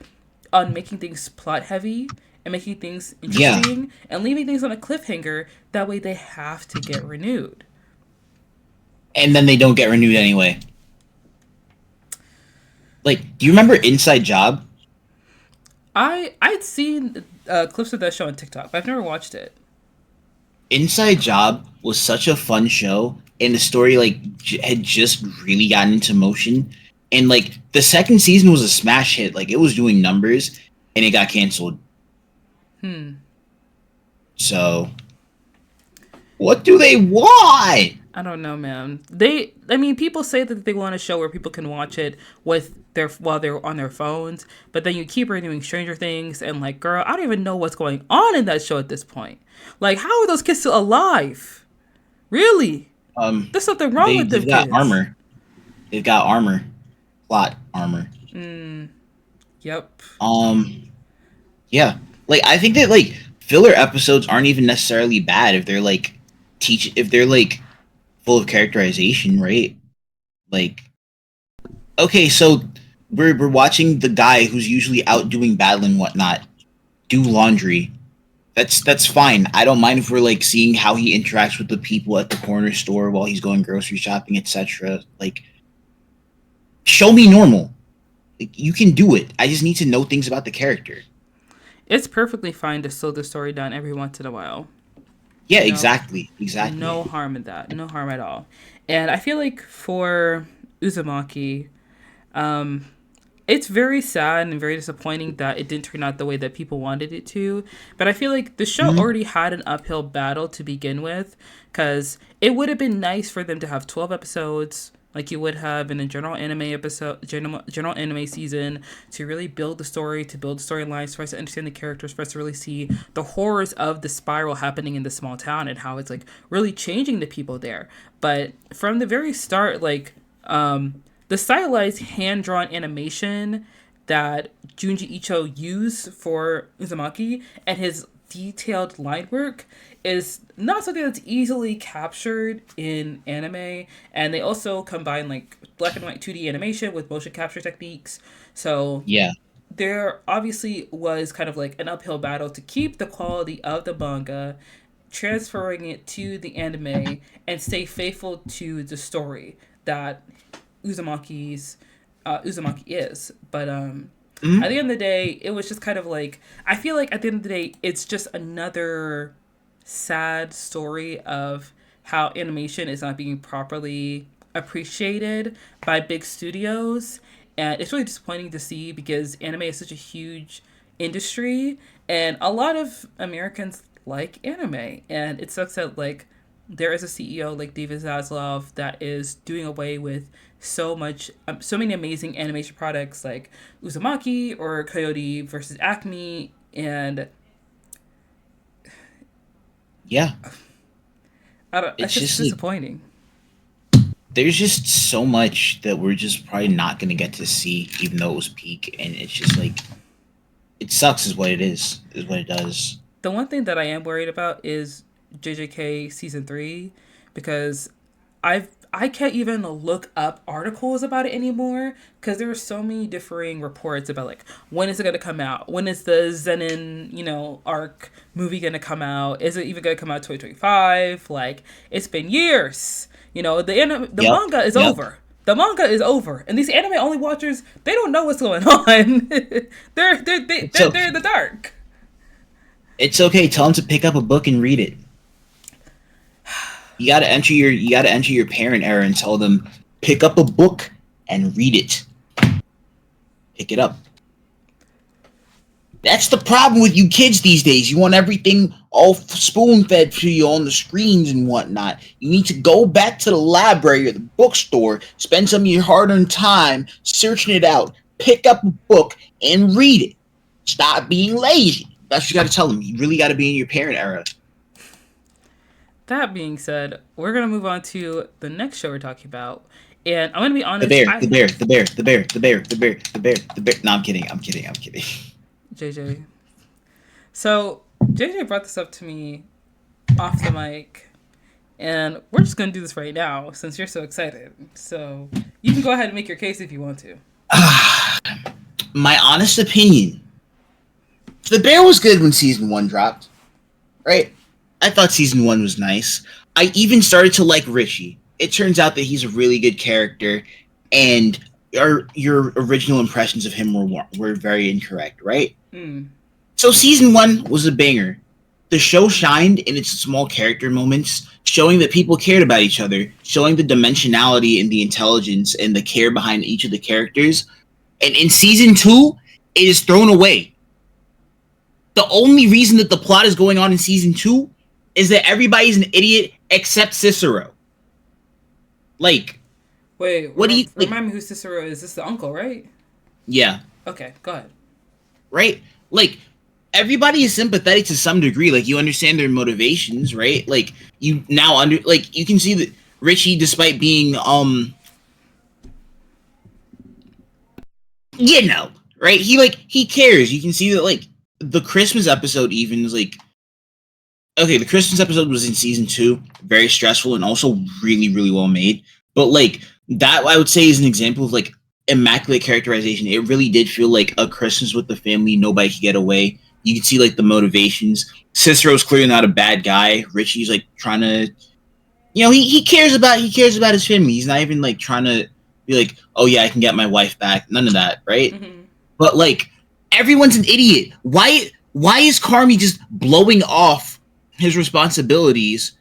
on making things plot heavy and making things Yeah. interesting and leaving things on a cliffhanger. That way they have to get renewed. And then they don't get renewed anyway. Like, do you remember Inside Job? I'd seen clips of that show on TikTok, but I've never watched it. Inside Job was such a fun show, and the story like had just really gotten into motion. And like the second season was a smash hit. Like it was doing numbers, and it got canceled. Hmm. So what do they want? I don't know, man. I mean, people say that they want a show where people can watch it with their while they're on their phones, but then you keep renewing Stranger Things, and like, girl, I don't even know what's going on in that show at this point. Like, how are those kids still alive? Really? There's something wrong with them They've got kids. armor. They've got armor, plot armor. Mm, yep. Yeah. Like I think that like filler episodes aren't even necessarily bad if they're like if they're like full of characterization, right? Like okay, so we're watching the guy who's usually out doing battle and whatnot do laundry. That's fine. I don't mind if we're like seeing how he interacts with the people at the corner store while he's going grocery shopping, etc. Like show me normal. Like you can do it. I just need to know things about the character. It's perfectly fine to slow the story down every once in a while. Yeah, You know, exactly. no Exactly. harm in that. No harm at all. And I feel like for Uzumaki, um, it's very sad and very disappointing that it didn't turn out the way that people wanted it to. But I feel like the show Mhm. already had an uphill battle to begin with, because it would have been nice for them to have 12 episodes like you would have in a general anime season, to really build the story, to build the storylines, for us to understand the characters, for us to really see the horrors of the spiral happening in the small town and how it's like really changing the people there. But from the very start, like the stylized hand drawn animation that Junji Ito used for Uzumaki and his detailed line work is not something that's easily captured in anime. And they also combine like black and white 2D animation with motion capture techniques. So Yeah. there obviously was kind of like an uphill battle to keep the quality of the manga, transferring it to the anime, and stay faithful to the story that Uzumaki's Uzumaki is. But at the Mhm. end of the day, it was just kind of like, I feel like at the end of the day, it's just another sad story of how animation is not being properly appreciated by big studios. And it's really disappointing to see because anime is such a huge industry, and a lot of Americans like anime. And it sucks that like there is a CEO like David Zaslav that is doing away with so many amazing animation products like Uzumaki or Coyote versus Acme, and Yeah. I don't, it's It's just just like disappointing. there's just so much that we're just probably not gonna get to see, even though it was peak, and it's just like it sucks, is what it is what it does. The one thing that I am worried about is JJK season 3, because I can't even look up articles about it anymore because there are so many differing reports about like when is it going to come out? When is the Zenin, arc movie going to come out? Is it even going to come out 2025? Like it's been years. The Yep. manga is Yep. over. The manga is over, and these anime only watchers, they don't know what's going on. So They're in the dark. it's okay. Tell them to pick up a book and read it. You gotta enter your parent era and tell them pick up a book and read it. Pick it up. That's the problem with you kids these days. You want everything all spoon fed to you on the screens and whatnot. You need to go back to the library or the bookstore, spend some of your hard earned time searching it out, pick up a book and read it. Stop being lazy. That's what you got to tell them. You really got to be in your parent era. That being said, we're gonna move on to the next show we're talking about, and I'm gonna be The honest. bear, the bear, the bear, the bear, the bear, the bear, the bear, the bear. No, I'm kidding. I'm kidding. I'm kidding. JJ. So JJ brought this up to me off the mic, and we're just gonna do this right now since you're so excited. So you can go ahead and make your case if you want to. My honest opinion. The bear was good when season 1 dropped, right? I thought season 1 was nice. I even started to like Richie. It turns out that he's a really good character, and your original impressions of him were very incorrect, right? Mm. So season 1 was a banger. The show shined in its small character moments, showing that people cared about each other, showing the dimensionality and the intelligence and the care behind each of the characters. And in season 2, it is thrown away. The only reason that the plot is going on in season 2 is that everybody's an idiot except Cicero. Like, Wait, what do you like? remind me who Cicero is? This the uncle, right? Yeah, Okay, go ahead. right. Like, everybody is sympathetic to some degree. Like, you understand their motivations, right? Like, you now you can see that Richie, despite being right? He cares. You can see that like the Christmas episode even is like okay, the Christmas episode was in season 2, very stressful and also really, really well made. But like that, I would say is an example of like immaculate characterization. It really did feel like a Christmas with the family. Nobody could get away. You can see like the motivations. Cicero's clearly not a bad guy. Richie's like trying to, he cares about his family. He's not even like trying to be like, oh yeah, I can get my wife back. None of that, right? Mm-hmm. But like everyone's an idiot. Why is Carmi just blowing off his responsibilities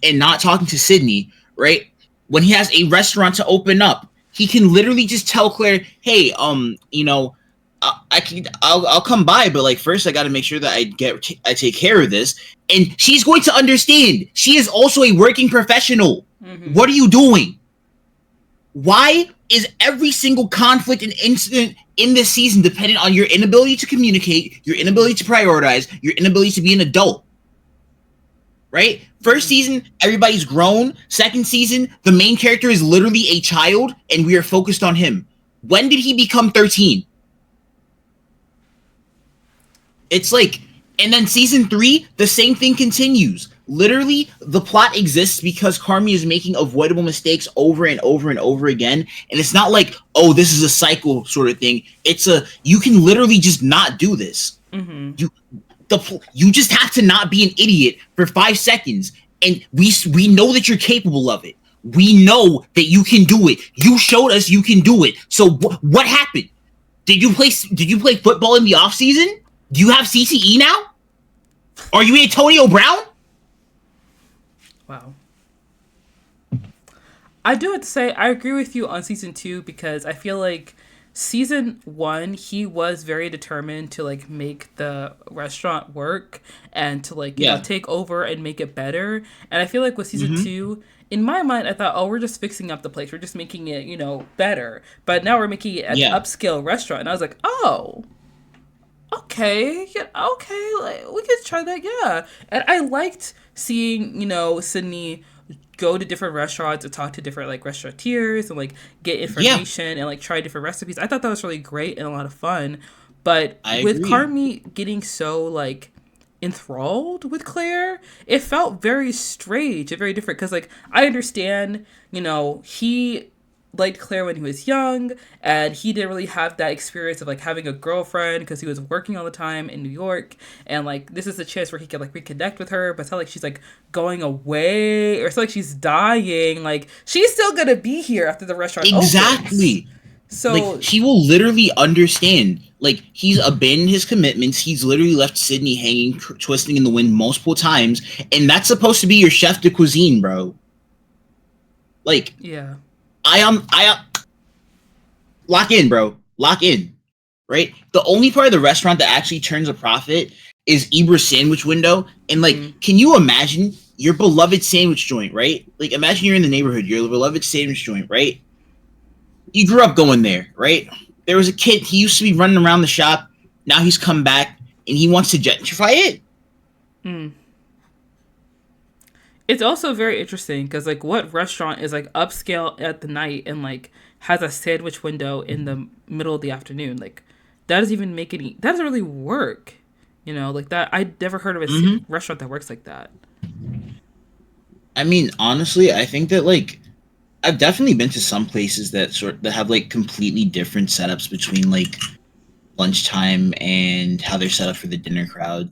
and not talking to Sydney, right? When he has a restaurant to open up, he can literally just tell Claire, "Hey, I'll come by, but like first I got to make sure that I take care of this." And she's going to understand. She is also a working professional. Mm-hmm. What are you doing? Why is every single conflict and incident in this season dependent on your inability to communicate, your inability to prioritize, your inability to be an adult? Right? First season, everybody's grown. Second season, the main character is literally a child, and we are focused on him. When did he become 13? It's like, and then season 3, the same thing continues. Literally, the plot exists because Carmi is making avoidable mistakes over and over and over again. And it's not like, oh, this is a cycle sort of thing. You can literally just not do this. Mm-hmm. You just have to not be an idiot for 5 seconds, and we know that you're capable of it. We know that you can do it. You showed us you can do it. So what happened? Did you play football in the off season? Do you have CTE now? Are you Antonio Brown? Wow. I do have to say I agree with you on season 2 because I feel like season 1 he was very determined to like make the restaurant work and to like take over and make it better. And I feel like with season 2, in my mind I thought, oh, we're just fixing up the place, we're just making it better, but now we're making it an upscale restaurant. And I was like, oh, okay, like we could try that, yeah. And I liked seeing Sydney go to different restaurants and talk to different like restaurateurs and like get information and like try different recipes. I thought that was really great and a lot of fun. But with Carmi getting so like enthralled with Claire. It felt very strange and very different because, like, I understand, he liked Claire when he was young, and he didn't really have that experience of like having a girlfriend because he was working all the time in New York, and like this is a chance where he could like reconnect with her, but it's not like she's like going away or it's not like she's dying. Like she's still gonna be here after the restaurant opens. Exactly. Like So he will literally understand. Like he's abandoned his commitments. He's literally left Sydney hanging, twisting in the wind multiple times, and that's supposed to be your chef de cuisine, bro. Like yeah. I am lock in, bro. Lock in. Right? The only part of the restaurant that actually turns a profit is Ibra's sandwich window. And like, can you imagine your beloved sandwich joint, right? Like imagine you're in the neighborhood, your beloved sandwich joint, right? You grew up going there, right? There was a kid, he used to be running around the shop. Now he's come back and he wants to gentrify it. Mm. It's also very interesting because like what restaurant is like upscale at the night and like has a sandwich window in the middle of the afternoon? Like that doesn't even make any. That doesn't really work. Like that. I never heard of a restaurant that works like that. I mean, honestly, I think that like I've definitely been to some places that have like completely different setups between like lunchtime and how they're set up for the dinner crowd.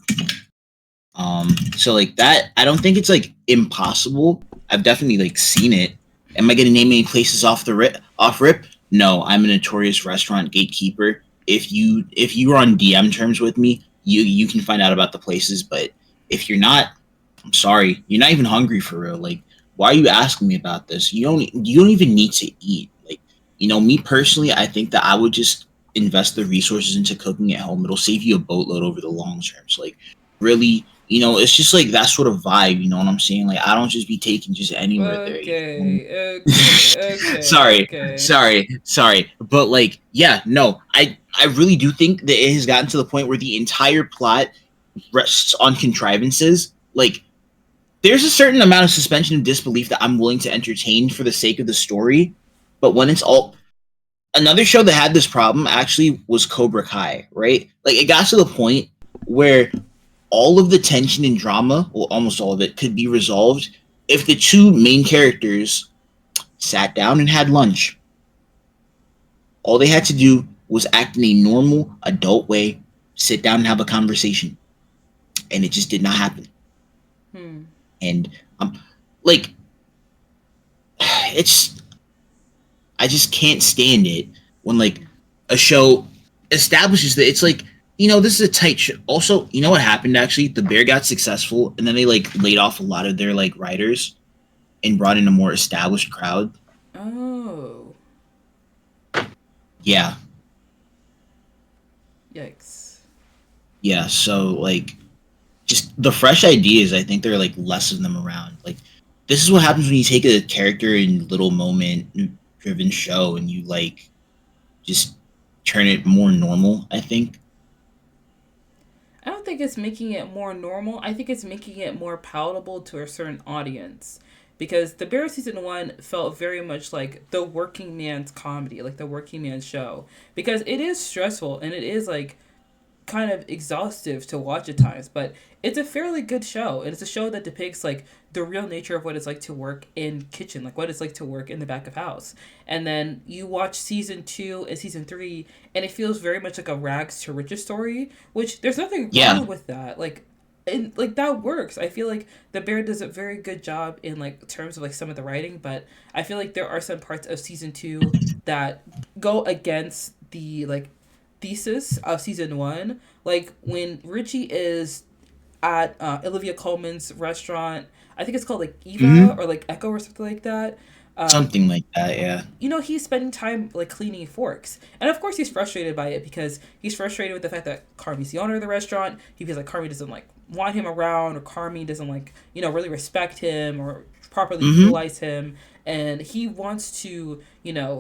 So like that, I don't think it's like impossible. I've definitely like seen it. Am I gonna name any places off rip? No, I'm a notorious restaurant gatekeeper. If you are on DM terms with me, you can find out about the places. But if you're not, I'm sorry, you're not even hungry for real. Like, why are you asking me about this? You don't even need to eat. Like, me personally, I think that I would just invest the resources into cooking at home. It'll save you a boatload over the long term. So like, really, it's just like that sort of vibe. You know what I'm saying? Like, I don't just be taking just anywhere there. Okay. Sorry, Okay. sorry, but like, yeah, no, I really do think that it has gotten to the point where the entire plot rests on contrivances. Like, there's a certain amount of suspension of disbelief that I'm willing to entertain for the sake of the story, but when it's all another show that had this problem actually was Cobra Kai, right? Like, it got to the point where all of the tension and drama, well, almost all of it, could be resolved if the two main characters sat down and had lunch. All they had to do was act in a normal adult way, sit down and have a conversation. And it just did not happen. And like, I just can't stand it when like a show establishes that it's like, this is a tight show. Also, you know what happened actually? The Bear got successful and then they like laid off a lot of their like writers and brought in a more established crowd. Oh. Yeah. Yikes. Yeah, so like just the fresh ideas, I think there are like less of them around. Like this is what happens when you take a character and little moment driven show and you like just turn it more normal, I think. I don't think it's making it more normal. I think it's making it more palatable to a certain audience. Because The Bear season 1 felt very much like the working man's comedy, like the working man's show. Because it is stressful and it is like kind of exhaustive to watch at times, but it's a fairly good show. And it's a show that depicts like the real nature of what it's like to work in kitchen, like what it's like to work in the back of house. And then you watch season 2 and season 3 and it feels very much like a rags to riches story, which there's nothing wrong with that. Like and like that works. I feel like The Bear does a very good job in like terms of like some of the writing, but I feel like there are some parts of season 2 that go against the like thesis of season 1. Like when Richie is at Olivia Colman's restaurant, I think it's called like Eva or like Echo or something like that. Something like that, yeah. He's spending time like cleaning forks, and of course he's frustrated by it because he's frustrated with the fact that Carmi's the owner of the restaurant. He feels like Carmi doesn't like want him around, or Carmi doesn't like really respect him or properly utilize him, and he wants to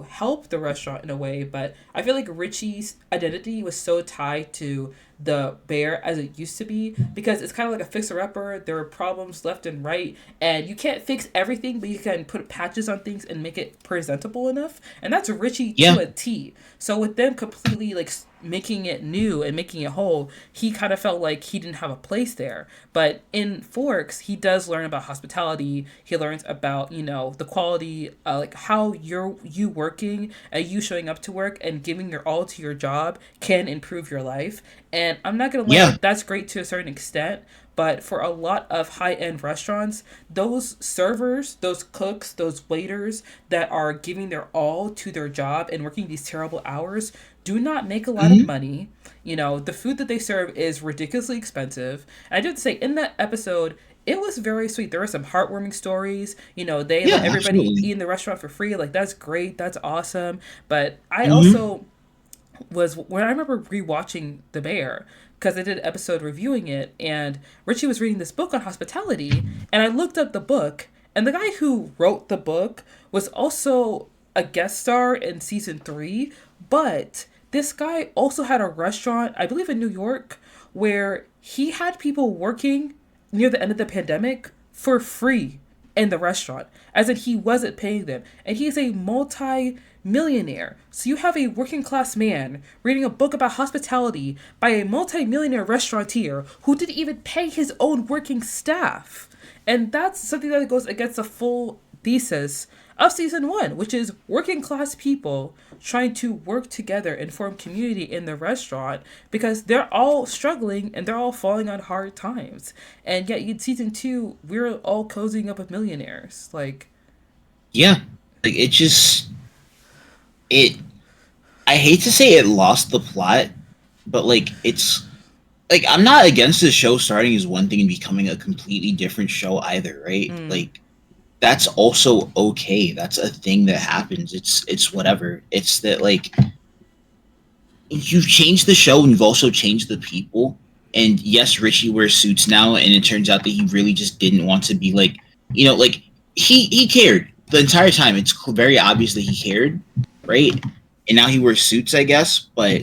help the restaurant in a way. But I feel like Richie's identity was so tied to the Bear as it used to be, because it's kind of like a fixer-upper. There are problems left and right, and you can't fix everything, but you can put patches on things and make it presentable enough, and that's Richie to a T. So with them completely like making it new and making it whole, he kind of felt like he didn't have a place there. But in Forks, he does learn about hospitality. He learns about, the quality, like how you working and you showing up to work and giving your all to your job can improve your life. And I'm not gonna lie, Yeah. like that's great to a certain extent. But for a lot of high end restaurants, those servers, those cooks, those waiters that are giving their all to their job and working these terrible hours do not make a lot of Hmm. money. The food that they serve is ridiculously expensive. And I did say in that episode, it was very sweet. There were some heartwarming stories. They Yeah, let everybody absolutely. eat in the restaurant for free. Like, that's great. That's awesome. But I Hmm. also was when I remember rewatching The Bear because I did an episode reviewing it, and Richie was reading this book on hospitality, and I looked up the book, and the guy who wrote the book was also a guest star in season 3, but this guy also had a restaurant, I believe in New York, where he had people working near the end of the pandemic for free in the restaurant, as in he wasn't paying them. And he's a multi-millionaire. So you have a working class man reading a book about hospitality by a multi-millionaire restaurateur who didn't even pay his own working staff. And that's something that goes against the full thesis of season 1, which is working class people trying to work together and form community in the restaurant because they're all struggling and they're all falling on hard times. And yet, in season 2, we're all cozying up with millionaires. Like, Yeah. Like it just it I hate to say it lost the plot, but like it's like I'm not against the show starting as one thing and becoming a completely different show either, right? mm, Like that's also okay. That's a thing that happens. It's whatever. It's that like you've changed the show and you've also changed the people. And yes, Richie wears suits now, and it turns out that he really just didn't want to be like, like he cared the entire time. It's very obvious that he cared, right? And now he wears suits, I guess. But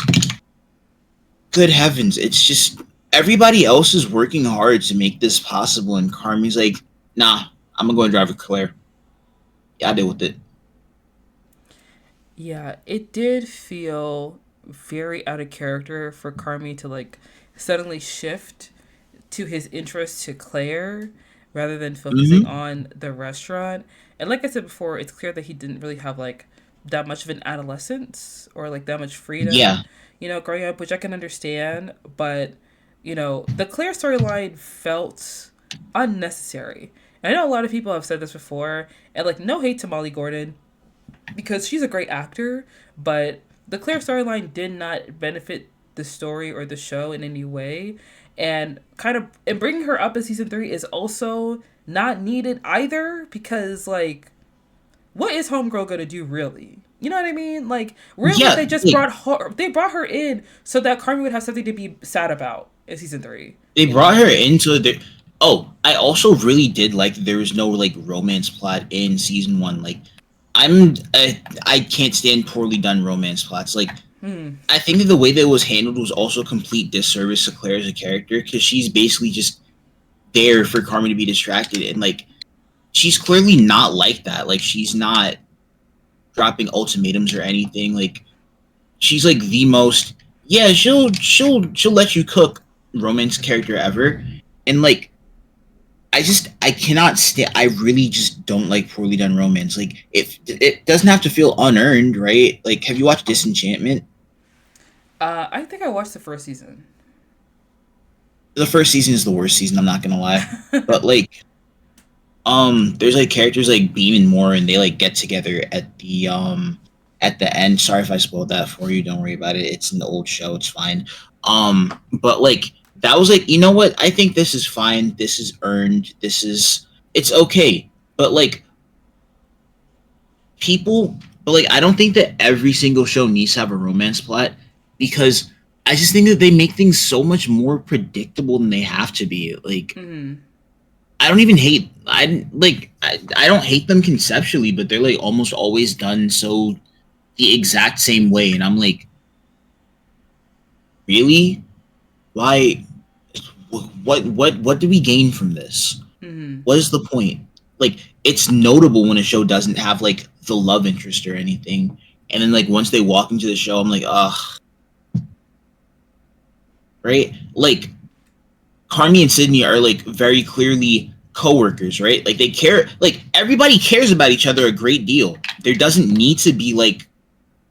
good heavens, it's just everybody else is working hard to make this possible, and Carmi's like, nah, I'm gonna go and drive a Claire. Yeah, I deal with it. yeah, it did feel very out of character for Carmi to like suddenly shift to his interest to Claire rather than focusing Mm-hmm. on the restaurant. And like I said before, it's clear that he didn't really have like that much of an adolescence or like that much freedom, Yeah, growing up, which I can understand. But, the Claire storyline felt unnecessary. And I know a lot of people have said this before, and like, no hate to Molly Gordon because she's a great actor, but the Claire storyline did not benefit the story or the show in any way. And bringing her up in season 3 is also not needed either because like what is Homegirl gonna do really? You know what I mean? Like really, yeah. Like they brought her in so that Carmen would have something to be sad about in season 3. they brought her into the. Oh, I also really did like there was no like romance plot in season one. Like I can't stand poorly done romance plots. Like Hmm. I think that the way that it was handled was also a complete disservice to Claire as a character because she's basically just there for Carmen to be distracted, and like she's clearly not like that. Like she's not dropping ultimatums or anything. Like she's like the most, yeah, she'll let you cook romance character ever. And like I cannot stand. I really just don't like poorly done romance. Like if it doesn't have to feel unearned, right? Like have you watched Disenchantment? I think I watched the first season. The first season is the worst season, I'm not gonna lie. But like there's like characters like Beam and Moore, and they like get together at the end. Sorry if I spoiled that for you, don't worry about it. It's an old show, it's fine. But like that was like, you know what, I think this is fine, this is earned, it's okay. But like people, but like I don't think that every single show needs to have a romance plot because I just think that they make things so much more predictable than they have to be. Like Hmm. I don't even hate I don't hate them conceptually, but they're like almost always done so the exact same way, and I'm like, really? Why? What do we gain from this? Hmm. What is the point? Like, it's notable when a show doesn't have like the love interest or anything, and then like once they walk into the show, I'm like, ugh. right? Like Carmi and Sydney are like very clearly coworkers, right? Like they care, like everybody cares about each other a great deal. There doesn't need to be like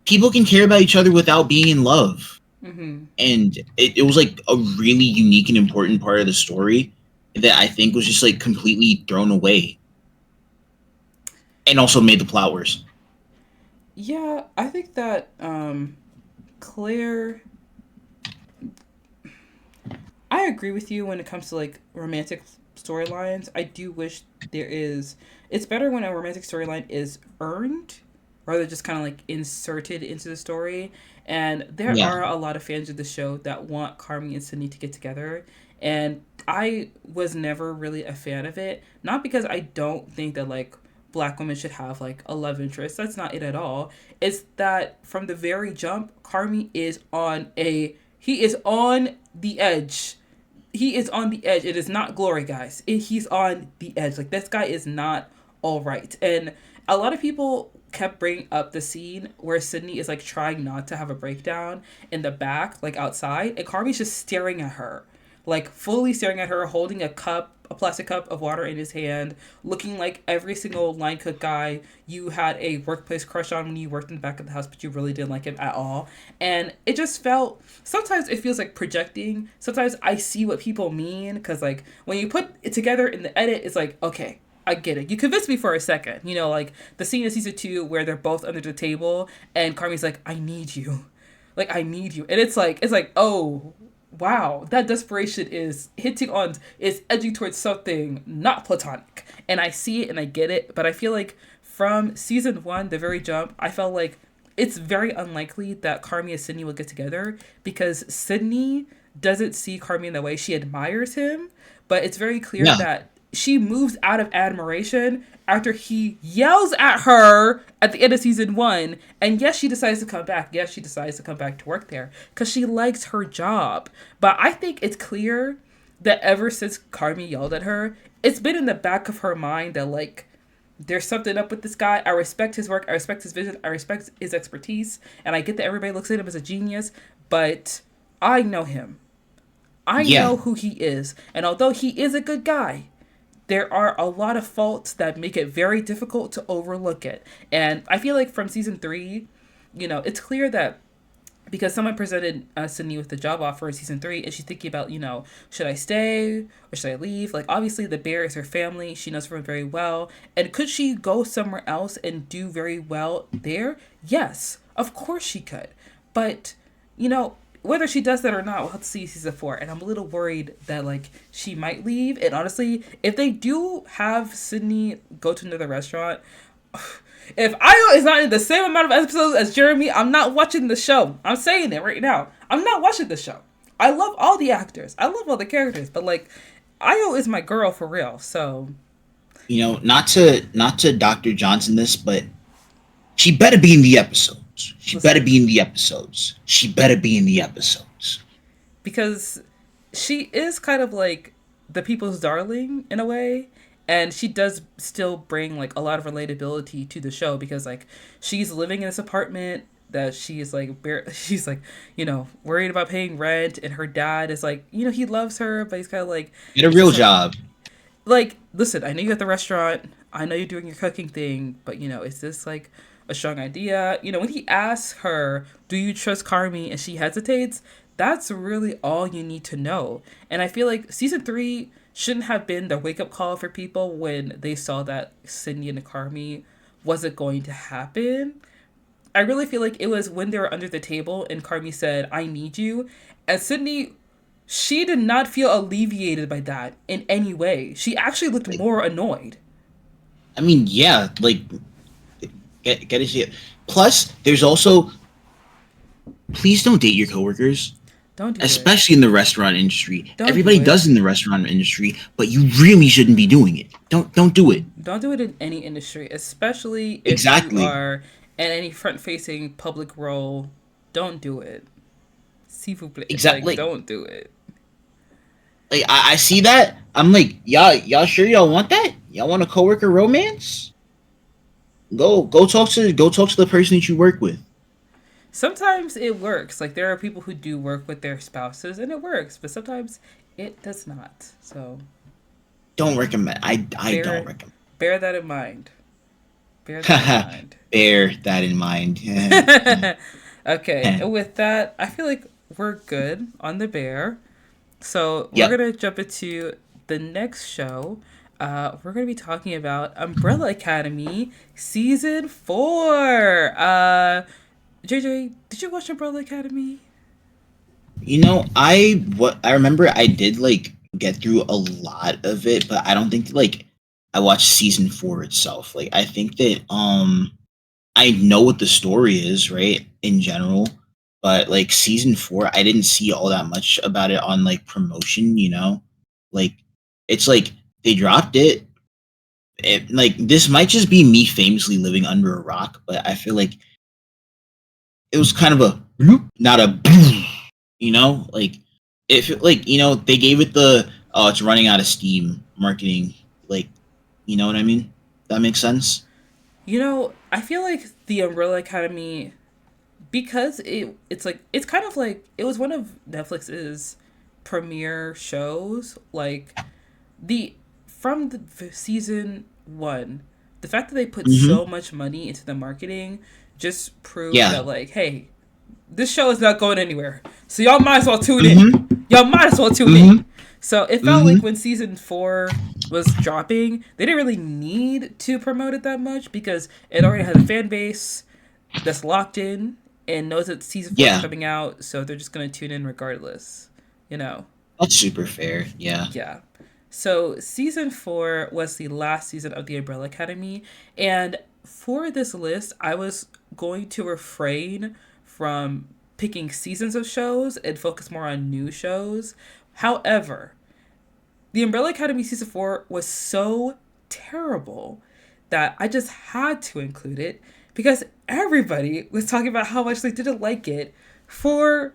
people can care about each other without being in love. Mm-hmm. And it was like a really unique and important part of the story that I think was just like completely thrown away and also made the plot worse. Yeah, I think that Claire, I agree with you when it comes to like romantic storylines. I do wish there is. It's better when a romantic storyline is earned rather just kind of like inserted into the story. And there Yeah. are a lot of fans of the show that want Carmi and Sydney to get together. And I was never really a fan of it. Not because I don't think that like black women should have like a love interest. That's not it at all. It's that from the very jump, Carmi is on a he is on the edge. He is on the edge. It is not glory, guys. He's on the edge. Like this guy is not all right. And a lot of people kept bringing up the scene where Sydney is like trying not to have a breakdown in the back, like outside, and Carmi's just staring at her, like fully staring at her, holding a cup, a plastic cup of water in his hand, looking like every single line cook guy you had a workplace crush on when you worked in the back of the house, but you really didn't like him at all. And it just felt, sometimes it feels like projecting. Sometimes I see what people mean because, like, when you put it together in the edit, it's like, okay, I get it. You convinced me for a second. You know, like the scene in season 2 where they're both under the table and Carmi's like, I need you. Like, I need you. And it's like, oh, wow, that desperation is hitting on, is edging towards something not platonic. And I see it and I get it, but I feel like from season 1, the very jump, I felt like it's very unlikely that Carmi and Sydney will get together because Sydney doesn't see Carmi in the way she admires him, but it's very clear Yeah. that she moves out of admiration after he yells at her at the end of season 1. And yes, she decides to come back. Yes, she decides to come back to work there because she likes her job. But I think it's clear that ever since Carmi yelled at her, it's been in the back of her mind that, like, there's something up with this guy. I respect his work. I respect his vision. I respect his expertise. And I get that everybody looks at him as a genius, but I know him. I Yeah. know who he is. And although he is a good guy, there are a lot of faults that make it very difficult to overlook it. And I feel like from season 3, it's clear that because someone presented Sydney with the job offer in season 3, and she's thinking about, should I stay or should I leave? Like, obviously, the bear is her family. She knows everyone very well. And could she go somewhere else and do very well there? Yes, of course she could. But, whether she does that or not, we'll have to see season 4. And I'm a little worried that, like, she might leave. And honestly, if they do have Sydney go to another restaurant, if Io is not in the same amount of episodes as Jeremy, I'm not watching the show. I'm saying it right now. I'm not watching the show. I love all the actors. I love all the characters. But, like, Io is my girl for real. So, Not to Dr. Johnson this, but she better be in the episodes. She better listen, be in the episodes. She better be in the episodes. because she is kind of like the people's darling in a way, and she does still bring like a lot of relatability to the show because like she's living in this apartment that she's like she's like worried about paying rent, and her dad is like he loves her, but he's kind of like Get a he's real just like job. listen, I know you're at the restaurant, I know you're doing your cooking thing, but is this like a strong idea? When he asks her, do you trust Carmi, and she hesitates, that's really all you need to know. And I feel like season 3 shouldn't have been the wake up call for people when they saw that Sydney and Carmi wasn't going to happen. I really feel like it was when they were under the table and Carmi said, I need you. And Sydney, she did not feel alleviated by that in any way. She actually looked Like, more annoyed. I mean, yeah, like get it. Plus, there's also please don't date your coworkers, Don't do it. especially in the restaurant industry. Don't do Everybody it. does in the restaurant industry, but you really shouldn't be doing it. Don't do it. Don't do it in any industry, especially if you Exactly. are in any front facing public role. Don't do it. S'il vous plaît. Like, Exactly. don't do it. Like I see that. I'm like, y'all sure y'all want that? Y'all want a coworker romance? Go talk to the person that you work with. sometimes it works. Like there are people who do work with their spouses and it works, but sometimes it does not. So Don't recommend. I don't bear recommend. bear that in mind. Bear that in mind. Bear that in mind. Okay, and with that, I feel like we're good on the bear. So we're Yep. gonna jump into the next show. We're gonna be talking about Umbrella Academy season 4. JJ, did you watch Umbrella Academy? I remember I did like get through a lot of it, but I don't think like I watched season 4 itself. Like I think that I know what the story is, right, in general, but like season 4, I didn't see all that much about it on like promotion. Like it's like they dropped it. Like this might just be me famously living under a rock, but I feel like it was kind of a bloop, not a boom, like if like they gave it the oh it's running out of steam marketing, like what I mean. That makes sense. I feel like the Umbrella Academy, because it's kind of like it was one of Netflix's premiere shows. Like the from the season 1, the fact that they put Mm-hmm. so much money into the marketing just proved Yeah. that, like, hey, this show is not going anywhere, so y'all might as well tune in. Mm-hmm. Y'all might as well tune in. Mm-hmm. So it felt like Mm-hmm. when season 4 was dropping, they didn't really need to promote it that much because it already had a fan base that's locked in and knows that season 4 is Yeah, coming out, so they're just gonna tune in regardless. You know? that's super fair. Yeah. Yeah. So season 4 was the last season of the Umbrella Academy, and for this list, I was going to refrain from picking seasons of shows and focus more on new shows. However, the Umbrella Academy season 4 was so terrible that I just had to include it because everybody was talking about how much they didn't like it for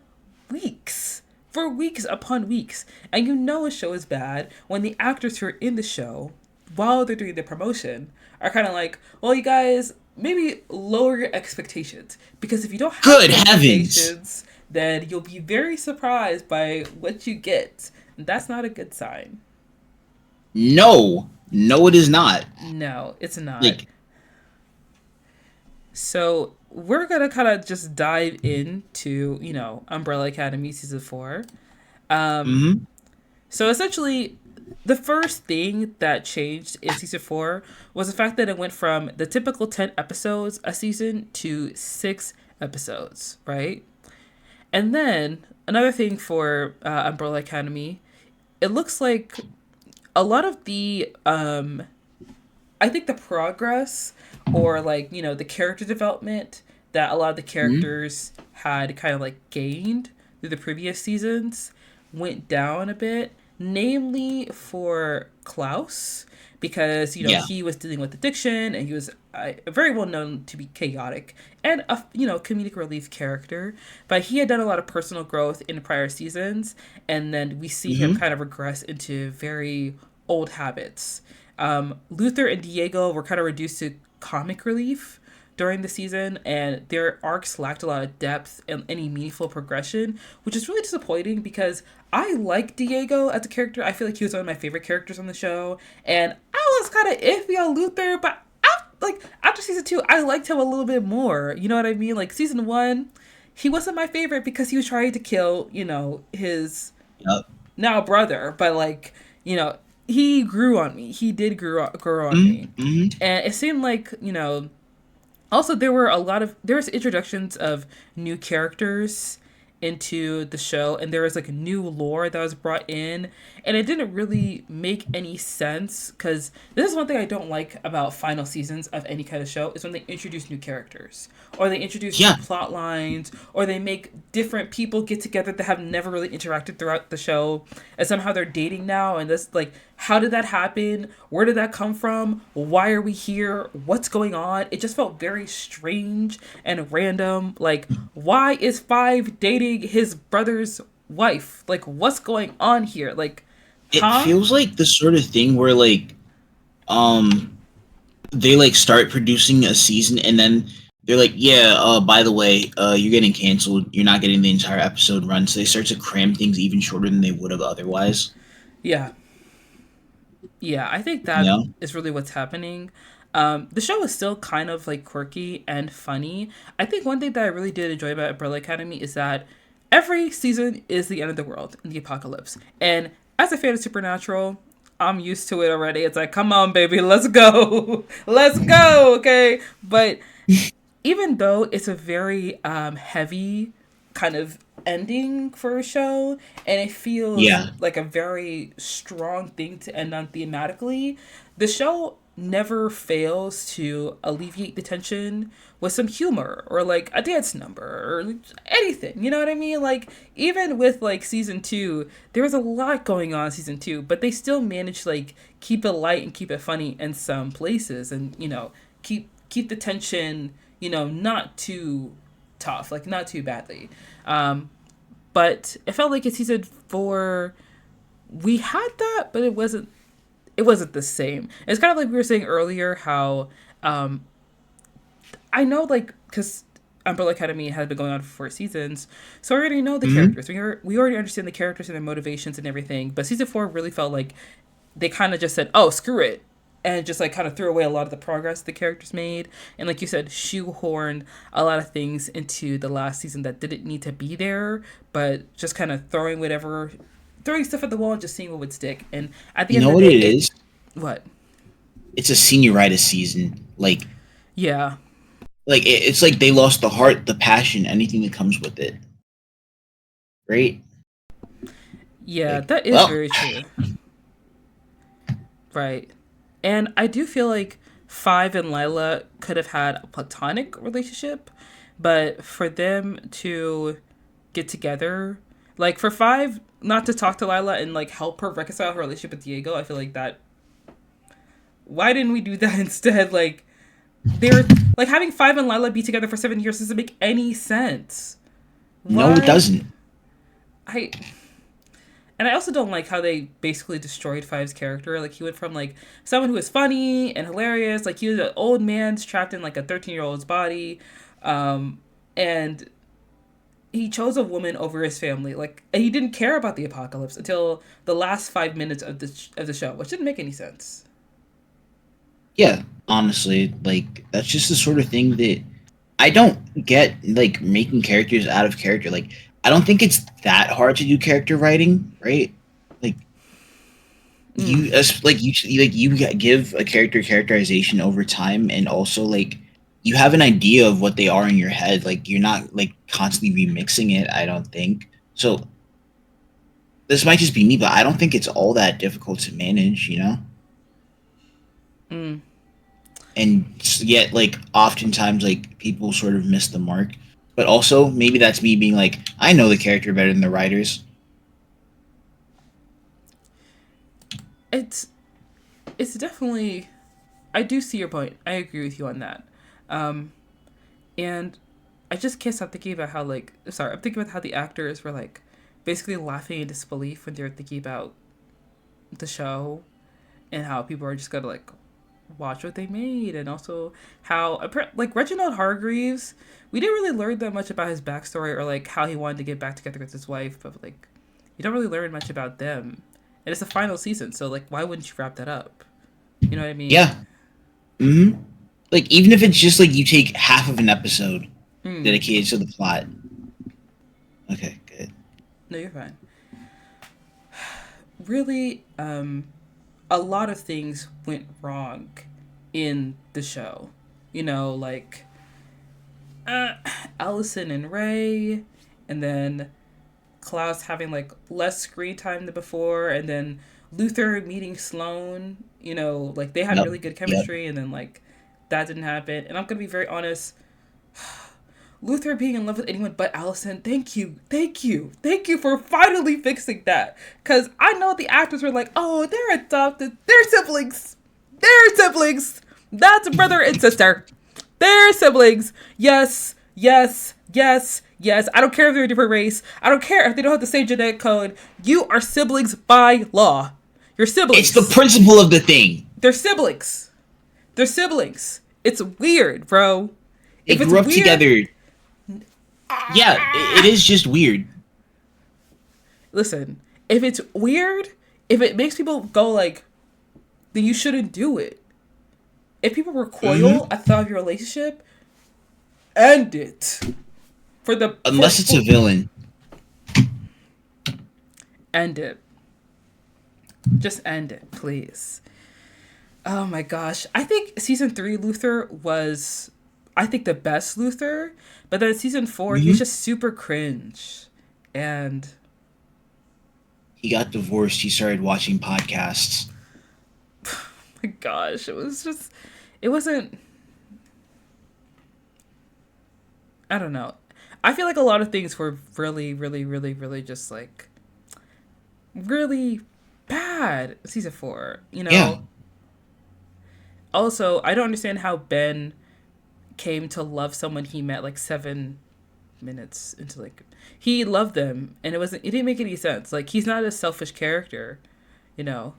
weeks. For weeks upon weeks. And a show is bad when the actors who are in the show, while they're doing the promotion, are kind of like, well, you guys, maybe lower your expectations. Because if you don't have Good heavens. expectations, then you'll be very surprised by what you get. And that's not a good sign. No. No, it is not. No, it's not. Like. So we're gonna kind of just dive into, Umbrella Academy season 4. Um, Mm-hmm. so essentially, the first thing that changed in season 4 was the fact that it went from the typical 10 episodes a season to 6 episodes, right? And then another thing for Umbrella Academy, it looks like a lot of the I think the progress or like, the character development that a lot of the Mm-hmm. characters had kind of like gained through the previous seasons went down a bit, namely for Klaus, because, Yeah. he was dealing with addiction and he was very well known to be chaotic and a, comedic relief character, but he had done a lot of personal growth in prior seasons, and then we see him Mm-hmm. kind of regress into very old habits. Luther and Diego were kind of reduced to comic relief during the season, and their arcs lacked a lot of depth and any meaningful progression, which is really disappointing because I like Diego as a character. I feel like he was one of my favorite characters on the show, and I was kind of iffy on Luther, but after season 2, I liked him a little bit more. You know what I mean? Like season 1, he wasn't my favorite because he was trying to kill, his Yep. now brother, but like, you know, he grew on me. He did grow on me. Mm-hmm. And it seemed like, also there was introductions of new characters into the show, and there was like a new lore that was brought in, and it didn't really make any sense because this is one thing I don't like about final seasons of any kind of show is when they introduce new characters or they introduce new Yeah. plot lines or they make different people get together that have never really interacted throughout the show and somehow they're dating now, and this like, how did that happen? Where did that come from? Why are we here? What's going on? It just felt very strange and random. Like, why is Five dating his brother's wife? Like, what's going on here? Like, It huh? feels like the sort of thing where like um they like start producing a season and then they're like, yeah, by the way, you're getting canceled. You're not getting the entire episode run. So they start to cram things even shorter than they would have otherwise. Yeah, yeah, I think You that know? is really what's happening. The show is still kind of like quirky and funny. I think one thing that I really did enjoy about Umbrella Academy is that every season is the end of the world and the apocalypse. And as a fan of Supernatural, I'm used to it already. It's like, come on, baby, let's go. Let's go, okay? But even though it's a very heavy kind of ending for a show, and it feels Yeah. like a very strong thing to end on thematically, the show never fails to alleviate the tension with some humor or like a dance number or anything. You know what I mean? Like even with like season 2, there was a lot going on in season 2, but they still managed to like keep it light and keep it funny in some places, and keep the tension, not too tough, like not too badly. But it felt like in season 4 we had that, but it wasn't the same. It's kind of like we were saying earlier how I know, like, because Umbrella Academy has been going on for 4 seasons, so I already know the Hmm. characters. We already understand the characters and their motivations and everything. But season 4 really felt like they kind of just said, "Oh, screw it," and just like kind of threw away a lot of the progress the characters made, and like you said, shoehorned a lot of things into the last season that didn't need to be there, but just kind of throwing stuff at the wall and just seeing what would stick. And at the You end know of what the day, it it is? what? It's a senioritis season. Yeah, It's like they lost the heart, the passion, anything that comes with it. Right? yeah, Like, that is well, very true. Right. And I do feel like Five and Lila could have had a platonic relationship, but for them to get together, like for Five not to talk to Lila and like help her reconcile her relationship with Diego, I feel like that. Why didn't we do that instead? Like they're like having Five and Lila be together for 7 years doesn't make any sense. no, it Why? doesn't. I And I also don't like how they basically destroyed Five's character. Like he went from like someone who was funny and hilarious, like he was an old man trapped in like a 13-year-old's body, and he chose a woman over his family. Like and he didn't care about the apocalypse until the last 5 minutes of the show, which didn't make any sense. Yeah, honestly, like that's just the sort of thing that I don't get. Like making characters out of character. Like I don't think it's that hard to do character writing, right? Like Mm. you give a character characterization over time, and also like you have an idea of what they are in your head. Like you're not like constantly remixing it. I don't think so. This might just be me, but I don't think it's all that difficult to manage. Mm. And yet like oftentimes like people sort of miss the mark, but also maybe that's me being like I know the character better than the writers. It's it's definitely. I do see your point. I agree with you on that. Um, and I just can't stop thinking about how like sorry, I'm thinking about how the actors were like basically laughing in disbelief when they're thinking about the show and how people are just gonna like watch what they made, and also how like Reginald Hargreaves, we didn't really learn that much about his backstory or like how he wanted to get back together with his wife, but like you don't really learn much about them, and it's the final season, so like why wouldn't you wrap that up? You know what I mean? Yeah. Hmm. Like even if it's just like you take half of an episode Hmm. dedicated to the plot. Okay, good. No, you're fine. Really, a lot of things went wrong in the show. Like uh, Allison and Ray, and then Klaus having like less screen time than before, and then Luther meeting Sloane. Like they had Yep. really good Yep. chemistry, and then like that didn't happen. And I'm gonna be very honest, Luther being in love with anyone but Allison, thank you, thank you, thank you for finally fixing that. Because I know the actors were like, oh, they're adopted, they're siblings, they're siblings. That's a brother and sister. They're siblings. Yes, yes, yes, yes. I don't care if they're a different race. I don't care if they don't have the same genetic code. You are siblings by law. You're It's the siblings. principle of the thing. They're siblings. They're siblings. It's weird, bro. They If it's grew up weird, together. Yeah, it is just weird. listen. If it's weird, if it makes people go like, then you shouldn't do it. If people recoil Hmm. at the thought of your relationship, end it. Unless it's a villain. End it. Just end it, please. Oh my gosh. I think season 3 Luther was, I think, the best Luther. But then season 4, he was Hmm. just super cringe. And He got divorced. He started watching podcasts. my gosh, it was just, it wasn't, I don't know. I feel like a lot of things were really, really, really, really just like, really bad. Season 4, you Yeah. know? Also, I don't understand how Ben came to love someone he met like 7 minutes into like he loved them and it didn't make any sense. Like he's not a selfish character, you know.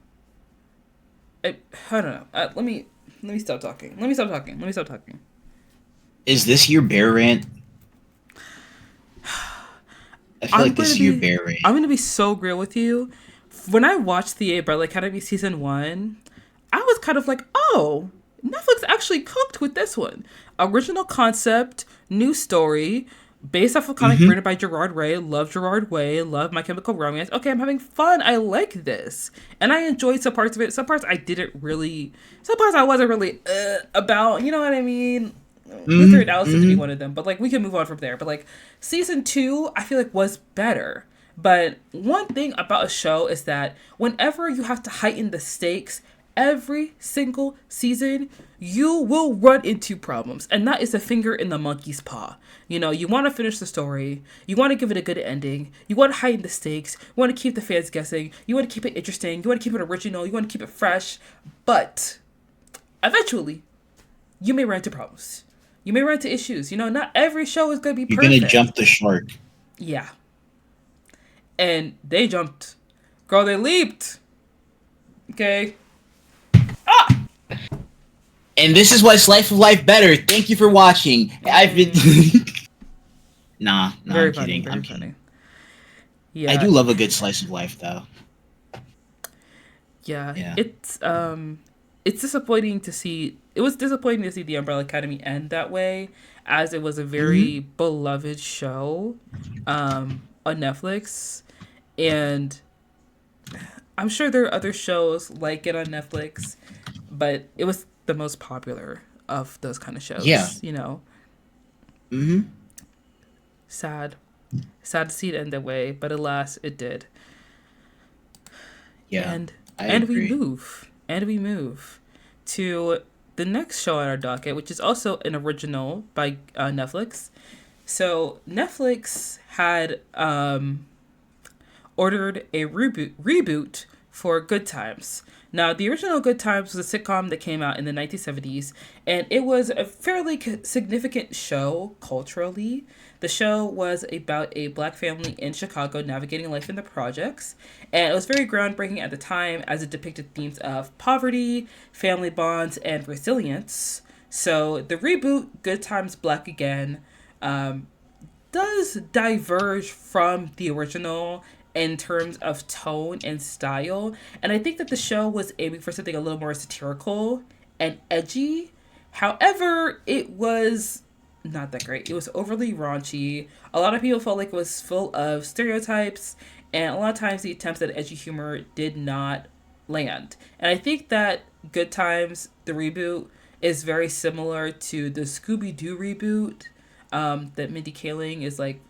I don't know. Let me stop talking. Let me stop talking. Is this your bear rant? I feel I'm like going this to is your be bear rant. I'm going to be so real with you. When I watched the Umbrella Academy season 1, I was kind of like, "Oh, Netflix actually cooked with this one. Original concept, new story, based off of comic Hmm. written by Gerard Way. Love Gerard Way. Love My Chemical Romance. Okay, I'm having fun. I like this, and I enjoyed some parts of it. Some parts I didn't really. Some parts I wasn't really about. You know what I mean? Luther Hmm. and Alice to be Hmm. one of them, but like we can move on from there. But like season 2, I feel like was better. But one thing about a show is that whenever you have to heighten the stakes, every single season, you will run into problems. And that is a finger in the monkey's paw. You know, you want to finish the story, you want to give it a good ending, you want to heighten the stakes, you want to keep the fans guessing, you want to keep it interesting, you want to keep it original, you want to keep it fresh. But eventually, you may run into problems. You may run into issues. You know, not every show is going to be You're gonna perfect. jump the shark. Yeah. And they jumped. Girl, they leaped. Okay. And this is what Slice of Life better. Thank you for watching. I've been. Nah, Very I'm funny. kidding. I'm Very kidding. funny. I Yeah. do love a good slice of life, though. Yeah. Yeah. It's disappointing to see. It was disappointing to see the Umbrella Academy end that way, as it was a very Hmm. beloved show on Netflix. And I'm sure there are other shows like it on Netflix, but it was the most popular of those kind of Yeah. shows, you know. Hmm. Sad. Sad to see it end that way, but alas, it did. Yeah. And I and we agree. move. And we move to the next show on our docket, which is also an original by Netflix. So Netflix had ordered a reboot for Good Times. Now, the original Good Times was a sitcom that came out in the 1970s, and it was a fairly significant show culturally. The show was about a black family in Chicago navigating life in the projects, and it was very groundbreaking at the time as it depicted themes of poverty, family bonds, and resilience. So, the reboot, Good Times Black Again, um, does diverge from the original in terms of tone and style. And I think that the show was aiming for something a little more satirical and edgy. However, it was not that great. It was overly raunchy. A lot of people felt like it was full of stereotypes, and a lot of times the attempts at edgy humor did not land. And I think that Good Times, the reboot, is very similar to the Scooby Doo reboot that Mindy Kaling is like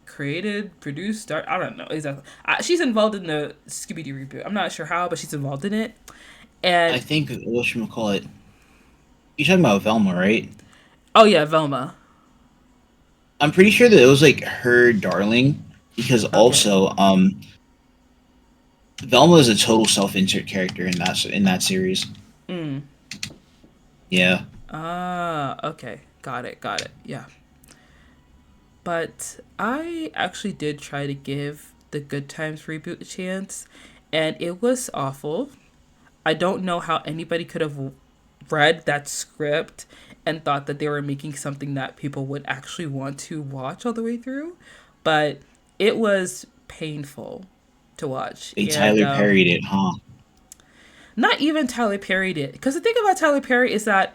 created, produced, I don't know exactly. She's involved in the Scooby Doo reboot. I'm not sure how, but she's involved in it. I And think whatchamacallit. You're talking about Velma, right? oh yeah, Velma. I'm pretty sure that it was like her darling because Okay. also Velma is a total self-insert character in that series. Mm. Yeah. Ah, okay. Got it. Got it. Yeah. But I actually did try to give the Good Times reboot a chance, and it was awful. I don't know how anybody could have read that script and thought that they were making something that people would actually want to watch all the way through, but it was painful to watch. They And Tyler Perry'd it, huh? not even Tyler Perry did. Because the thing about Tyler Perry is that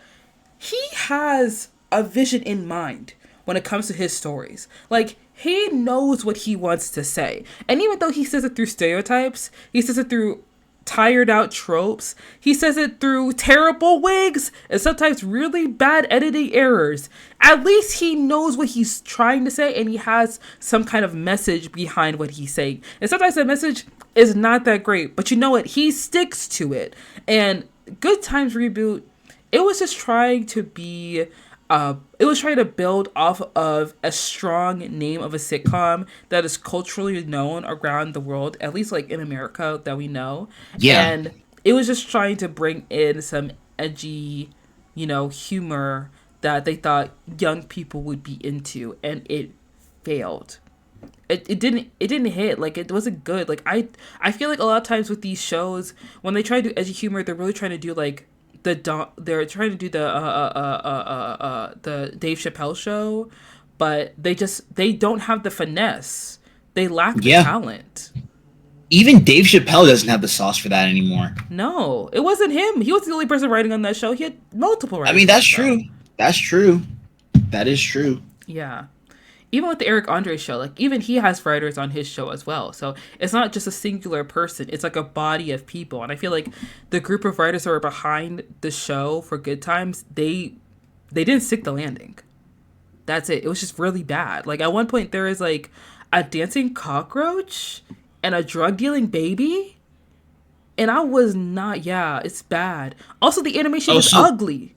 he has a vision in mind when it comes to his stories. Like, he knows what he wants to say. And even though he says it through stereotypes, he says it through tired out tropes, he says it through terrible wigs and sometimes really bad editing errors. At least he knows what he's trying to say and he has some kind of message behind what he's saying. And sometimes that message is not that great, but you know what? He sticks to it. And Good Times Reboot, it was just trying to be it was trying to build off of a strong name of a sitcom that is culturally known around the world, at least like in America that we know. Yeah. And it was just trying to bring in some edgy, humor that they thought young people would be into, and it failed. It didn't hit. Like, it wasn't good. Like, I feel like a lot of times with these shows, when they try to do edgy humor, they're really trying to do like they're trying to do the Dave Chappelle show, but they don't have the finesse. They lack the Yeah. talent. Even Dave Chappelle doesn't have the sauce for that anymore. No, it wasn't him. He was the only person writing on that show. He had multiple I writers mean, on that that's show. true. That's true. That is true. Yeah. Even with the Eric Andre show, like, even he has writers on his show as well. So it's not just a singular person. It's like a body of people. And I feel like the group of writers that were behind the show for Good Times, they didn't stick the landing. That's it. It was just really bad. Like, at one point there is like a dancing cockroach and a drug dealing baby. And I was not, yeah, it's bad. Also, the animation Oh, is so ugly.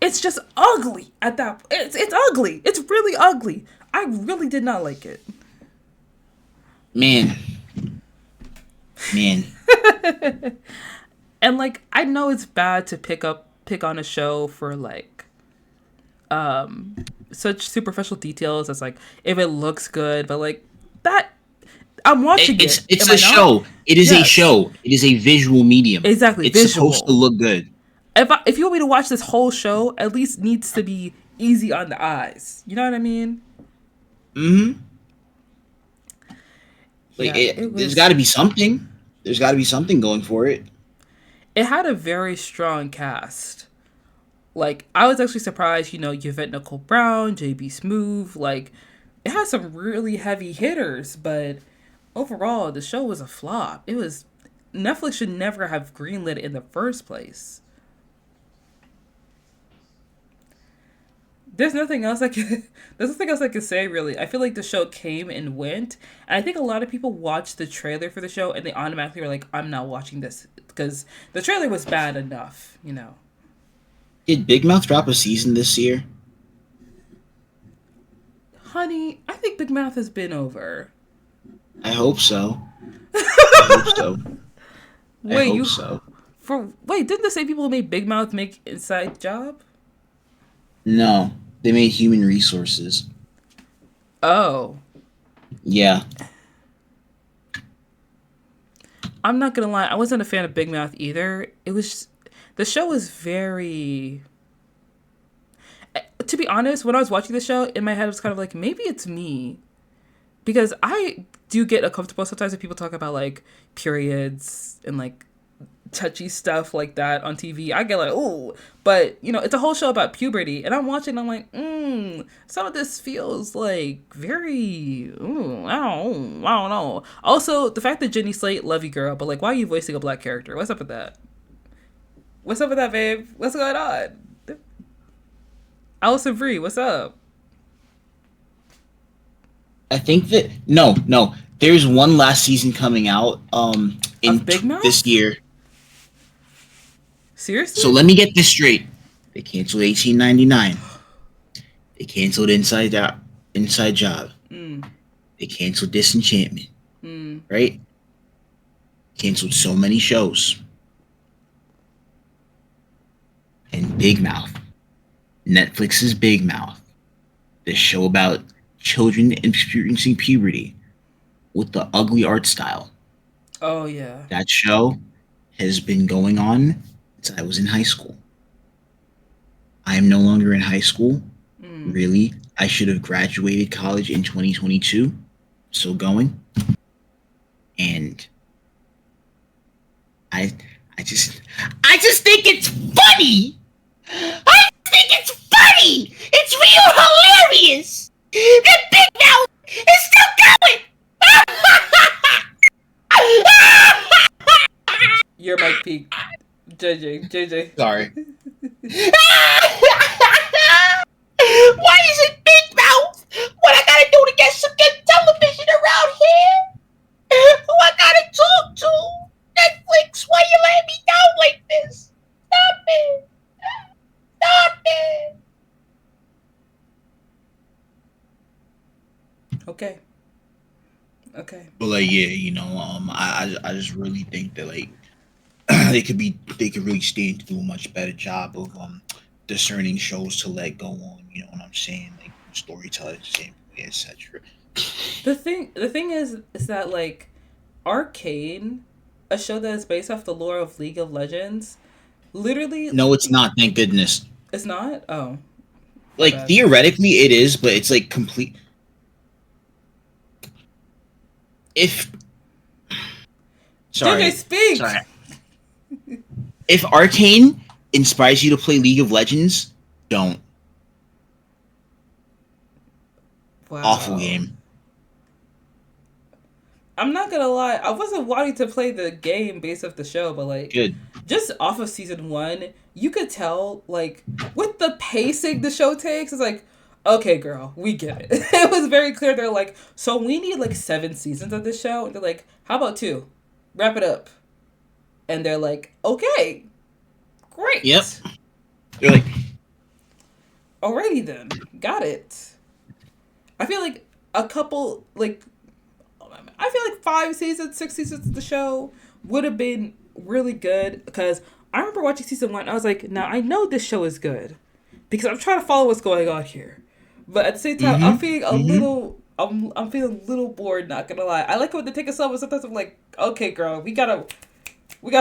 It's just ugly at that. It's ugly. It's really ugly. I really did not like it. man, man. And like, I know it's bad to pick on a show for like such superficial details as like if it looks good, but like that I'm watching it. It's Am a I not? show. It is a Yes. show. It is a visual medium. Exactly, It's supposed to visual. look good. If you want me to watch this whole show, at least needs to be easy on the eyes. You know what I mean? Hmm. Like, Yeah, it there's got was. to be something. There's got to be something going for it. It had a very strong cast. Like, I was actually surprised, Yvette Nicole Brown, JB Smoove, like, it had some really heavy hitters, but overall, the show was a flop. Netflix should never have greenlit it in the first place. There's nothing else I can, there's nothing else I can say, really. I feel like the show came and went, and I think a lot of people watched the trailer for the show, and they automatically were like, I'm not watching this, because the trailer was bad enough. Did Big Mouth drop a season this year? Honey, I think Big Mouth has been over. I hope so. I hope so. I Wait, hope you so. didn't the same people who made Big Mouth make Inside Job? No, they made Human Resources. Oh, Yeah. I'm not gonna lie, I wasn't a fan of Big Mouth either. The show was very. To be honest, when I was watching the show, in my head, it was kind of like, maybe it's me. Because I do get uncomfortable sometimes when people talk about, like, periods and, like, touchy stuff like that on TV. I get like, oh, but, it's a whole show about puberty. And I'm watching and I'm like, some of this feels, like, very, I don't know. Also, the fact that Jenny Slate, love you, girl, but, like, why are you voicing a black character? What's up with that? What's up with that, babe? What's going on? Allison Brie, what's up? I think that no. There's one last season coming out Of Big this Mouth? year. Seriously? So let me get this straight. They canceled 1899. They canceled Inside Job. Mm, They canceled Disenchantment. mm. Right? Canceled so many shows. And Big Mouth. Netflix's Big Mouth. The show about children experiencing puberty with the ugly art style. Oh, yeah. That show has been going on since I was in high school. I am no longer in high school. Mm. Really, I should have graduated college in 2022. Still going, and I, I just think it's funny. I think it's funny. It's real hilarious. The Big Mouth is still Your mic peak. JJ. JJ. going. Sorry. Why is it Big Mouth? What I gotta do to get some good television around here? Who I gotta talk to? Netflix, why you letting me down like this? Stop it. Stop it. Okay. Okay. But like, yeah, I just really think that like they could really stand to do a much better job of discerning shows to let go on. You know what I'm saying? Like storytellers, etc. The thing is that like Arcane, a show that is based off the lore of League of Legends, literally No, it's not. Thank goodness. it's not. Oh, my Like bad. theoretically, it is, but it's like complete. If JJ, sorry, speak. sorry. If Arcane inspires you to play League of Legends, don't. Awful Wow. game. I'm not gonna lie. I wasn't wanting to play the game based off the show, but like, Good. just off of season one, you could tell like with the pacing the show takes. It's like, okay, girl, we get it. It was very clear. They're like, so we need like 7 seasons of this show. And they're like, how about 2? Wrap it up. And they're like, okay, Yep. great. They're like, Alrighty then, got it. I feel like a couple like I feel like 5 seasons, 6 seasons of the show would have been really good because I remember watching season 1. I was like, now I know this show is good because I'm trying to follow what's going on here, but at the same time, I'm feeling a mm-hmm. little. I'm feeling a little bored. Not gonna lie, I like when they take a sub, but sometimes I'm like, okay, girl, we gotta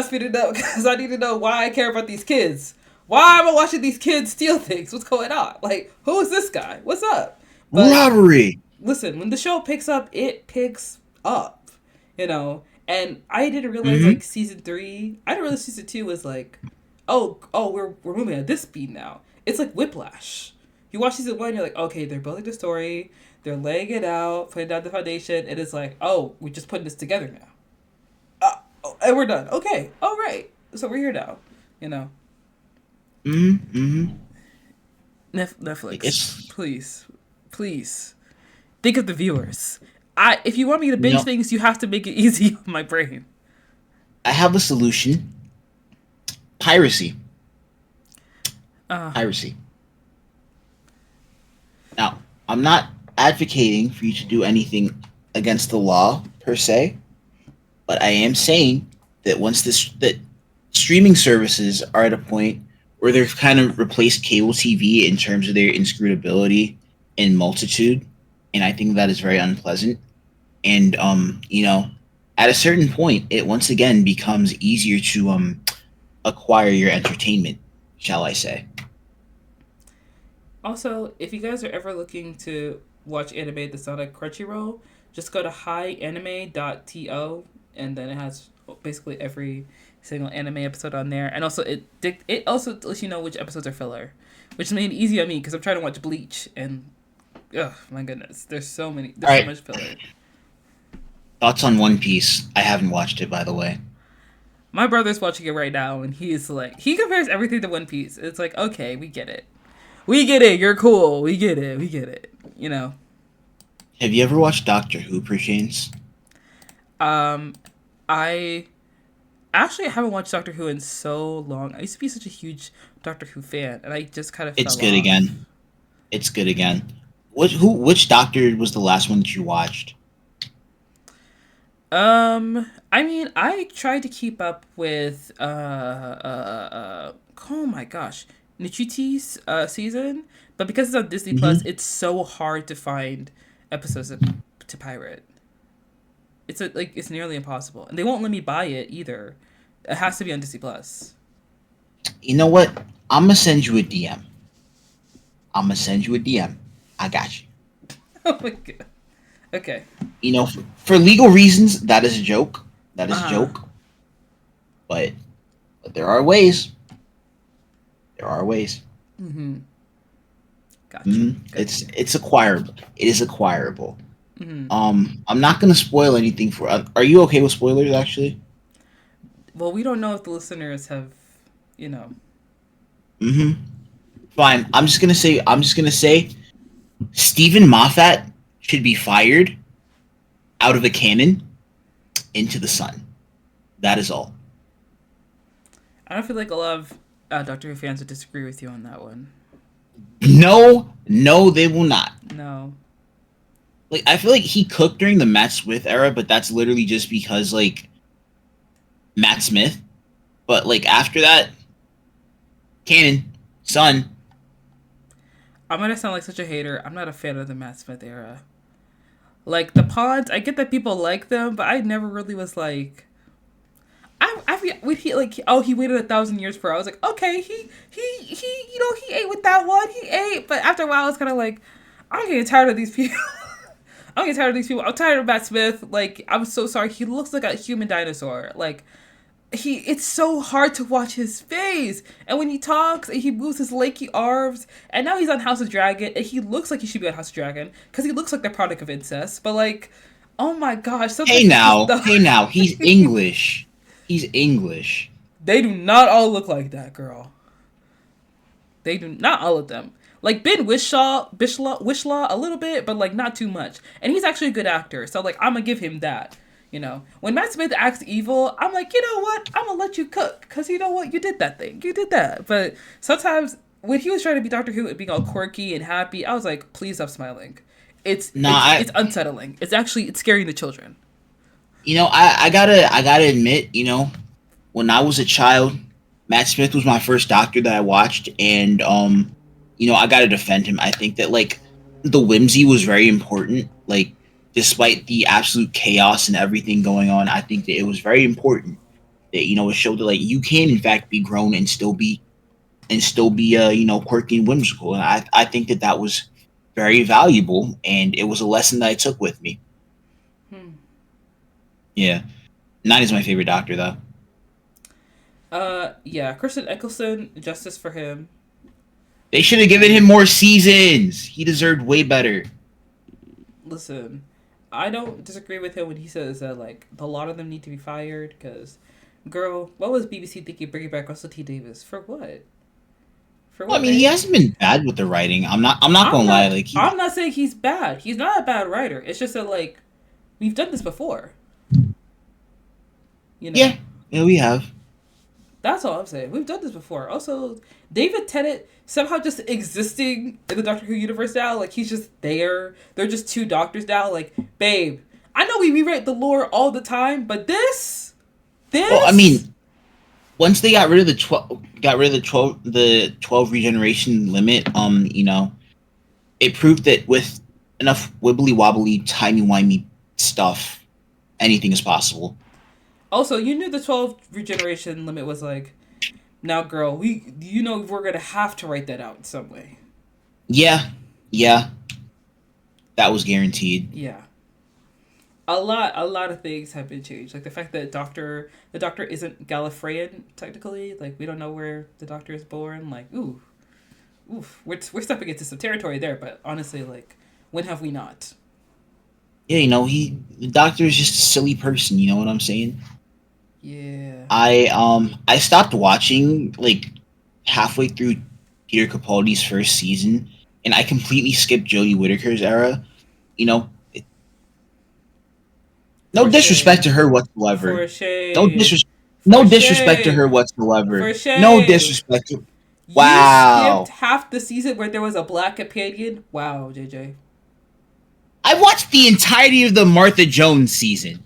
speed it up because I need to know why I care about these kids. Why am I watching these kids steal things? What's going on? Like, who is this guy? What's up? But Robbery. listen, when the show picks up, it picks up, And I didn't realize Mm-hmm. like season 3. I didn't realize season 2 was like, oh, we're moving at this speed now. It's like Whiplash. You watch season 1, you're like, okay, they're building the story, they're laying it out, putting down the foundation, and it's like, oh, we're just putting this together now. And we're done. Okay, all right. So we're here now. You know, Mm-hmm. Mm-hmm. Like Netflix, it's please think of the viewers. If you want me to you binge know, things, you have to make it easy on my brain. I have a solution. Piracy. Uh, Piracy. Now, I'm not advocating for you to do anything against the law per se, but I am saying that that streaming services are at a point where they've kind of replaced cable TV in terms of their inscrutability and multitude, and I think that is very unpleasant. And at a certain point, it once again becomes easier to acquire your entertainment, shall I say? Also, if you guys are ever looking to watch anime that's not a Crunchyroll, just go to hianime.to, and then it has basically every single anime episode on there. And also, it also lets you know which episodes are filler, which made it easy on me because I'm trying to watch Bleach, and oh my goodness, All there's so right, much filler. thoughts on One Piece? I haven't watched it, by the way. My brother's watching it right now, and he's like, he compares everything to One Piece. It's like, okay, we get it. We get it. You're cool. We get it. We get it. Have you ever watched Doctor Who, perchance? Um, I actually haven't watched Doctor Who in so long. I used to be such a huge Doctor Who fan, and I just kind of It's fell good off. again. It's good again. Which Doctor was the last one that you watched? I mean, I tried to keep up with oh my gosh, Nichiti's season, but because it's on Disney Plus, Mm-hmm. it's so hard to find episodes to pirate. Like it's nearly impossible, and they won't let me buy it either. It has to be on Disney Plus. You know what? I'm gonna send you a DM. I'm gonna send you a DM. I got you. Oh my god. Okay. For legal reasons, that is a joke. That is a Uh-huh. joke. But there are ways. There are ways. Mm-hmm. Got you. Got you. It's acquirable. It is acquirable. Mm-hmm. I'm not gonna spoil anything for. Are you okay with spoilers? Actually. Well, we don't know if the listeners have, you know. Mm-hmm. Fine. I'm just gonna say. Stephen Moffat should be fired out of a cannon into the sun. That is all. I don't feel like a lot of Doctor Who fans would disagree with you on that one. No, no, they will not. No. Like, I feel like he cooked during the Matt Smith era, but that's literally just because, like, Matt Smith. But, like, after that, canon, sun. I'm gonna sound like such a hater. I'm not a fan of the Matt Smith era. Like the pods, I get that people like them, but I never really was like. When he like he waited 1,000 years for. I was like, okay, he ate with that one, he ate. But after a while, I was kind of like, I'm getting tired of these people. I'm getting tired of these people. I'm tired of Matt Smith. Like, I'm so sorry. He looks like a human dinosaur. Like, it's so hard to watch his face. And when he talks and he moves his lanky arms, and now he's on House of Dragon, and he looks like he should be on House of Dragon because he looks like the product of incest. But like, oh my gosh, Hey sometimes now, hey now, he's English. He's English. they do not all look like that, girl. They do not all of them. Like Ben Wishlaw a little bit, but like not too much. And he's actually a good actor, so like I'm gonna give him that. When Matt Smith acts evil, I'm like, you know what? I'm gonna let you cook, cause you know what? You did that thing. You did that. But sometimes when he was trying to be Doctor Who and being all quirky and happy, I was like, please stop smiling. It's Nah, it's unsettling. It's scaring the children. I gotta admit, when I was a child, Matt Smith was my first Doctor that I watched, and I gotta defend him. I think that like the whimsy was very important. Like, despite the absolute chaos and everything going on, I think that it was very important that it showed that like you can in fact be grown and still be quirky and whimsical. And I think that was very valuable, and it was a lesson that I took with me. Hmm. Yeah, Nine is my favorite Doctor though. Yeah, Christian Eccleston, justice for him. They should have given him more seasons. He deserved way better. Listen, I don't disagree with him when he says that like a lot of them need to be fired. Because, girl, what was BBC thinking bringing back Russell T Davis for what? For Well, I what, mean, he babe? hasn't been bad with the writing. I'm not I'm gonna lie. not. Like he, I'm not saying he's bad. He's not a bad writer. It's just that like we've done this before. You know. yeah, yeah, we have. That's all I'm saying. We've done this before. Also, David Tennant somehow just existing in the Doctor Who universe now. Like, he's just there. They're just two doctors now. Like, babe, I know we rewrite the lore all the time, but this, Well, I this, mean, once they got rid of the 12 regeneration limit, it proved that with enough wibbly wobbly, timey wimey stuff, anything is possible. also, you knew the 12 regeneration limit was like, now, girl, we're going to have to write that out in some way. Yeah, yeah, that was guaranteed. Yeah. A lot of things have been changed. Like the fact that the doctor isn't Gallifreyan technically. Like we don't know where the doctor is born. Like oof, we're stepping into some territory there. But honestly, like when have we not? Yeah, the doctor is just a silly person. You know what I'm saying? Yeah. I stopped watching like halfway through Peter Capaldi's first season, and I completely skipped Jodie Whittaker's era. You know, no For disrespect shame. to her whatsoever. For No shame. disres, no For disrespect to her shame. whatsoever. For No shame. disrespect. You skipped Wow. half the season where there was a black companion. Wow, JJ. I watched the entirety of the Martha Jones season.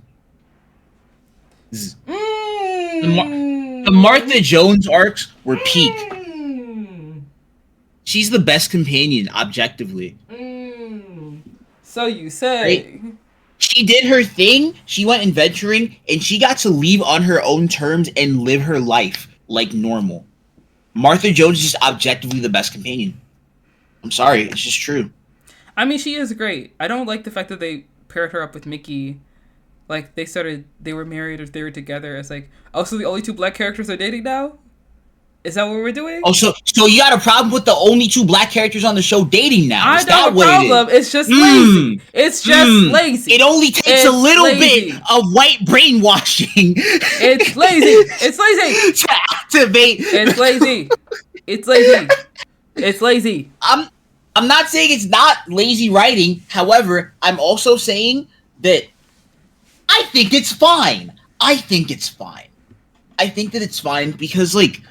The, Mar- the Mm. Martha Jones arcs were peak. Mm. She's the best companion, objectively. Mm. So you Right? say. She did her thing. She went adventuring, and she got to leave on her own terms and live her life like normal. Martha Jones is just objectively the best companion. I'm sorry, it's just true. I mean, she is great. I don't like the fact that they paired her up with Mickey. Like they were married or they were together. It's like, oh, so the only two black characters are dating now? Is that what we're doing? Oh, so you got a problem with the only two black characters on the show dating now? I Is don't that have a what it problem. is? It's just lazy. It's just lazy. It only takes a It's little lazy. bit of white brainwashing It's lazy. It's lazy. to activate. It's lazy. It's lazy. It's lazy. I'm not saying it's not lazy writing. However, I'm also saying that I think it's fine. I think it's fine. I think that it's fine because, like,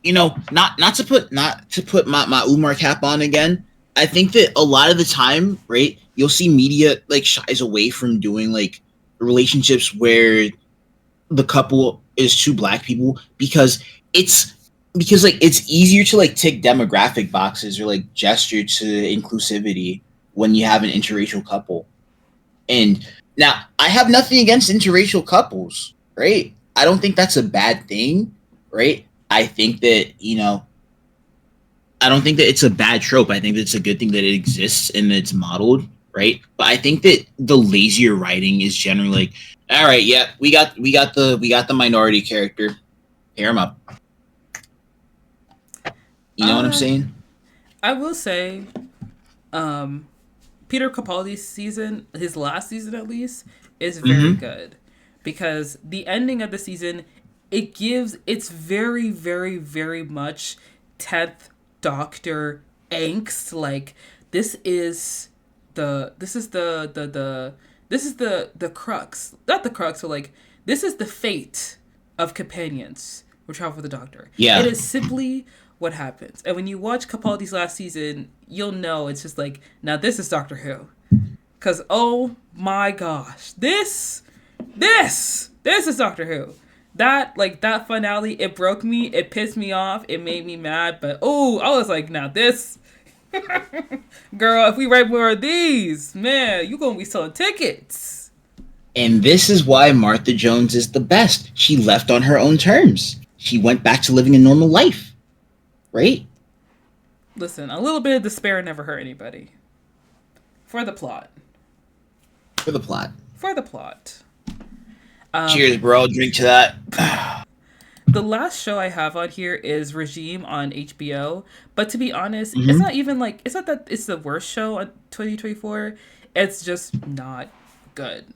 you know, not to put my Umar cap on again. I think that a lot of the time, right, you'll see media like shies away from doing like relationships where the couple is two black people it's because like it's easier to like tick demographic boxes or like gesture to inclusivity when you have an interracial couple. And now I have nothing against interracial couples, right? I don't think that's a bad thing, right? I think that, you know, I don't think that it's a bad trope. I think that it's a good thing that it exists and that it's modeled, right? But I think that the lazier writing is generally like, all right, yeah, we got the minority character. Pair him up. You know what I'm saying? I will say, Peter Capaldi's season, his last season at least, is very good because the ending of the season, it's very, very, very much 10th Doctor angst. Like this is the crux, not the crux, but like this is the fate of companions who travel with the Doctor. Yeah. It is simply what happens. And when you watch Capaldi's last season, you'll know it's just like, now this is Doctor Who. Because, oh my gosh, this is Doctor Who. That finale, it broke me, it pissed me off, it made me mad, but oh, I was like, now this, girl, if we write more of these, man, you gonna be selling tickets. And this is why Martha Jones is the best. She left on her own terms. She went back to living a normal life. Right? Listen, a little bit of despair never hurt anybody. For the plot. For the plot. Cheers, bro. Drink to that. The last show I have on here is Regime on HBO. But to be honest, it's not even like, it's not that it's the worst show on 2024. It's just not good.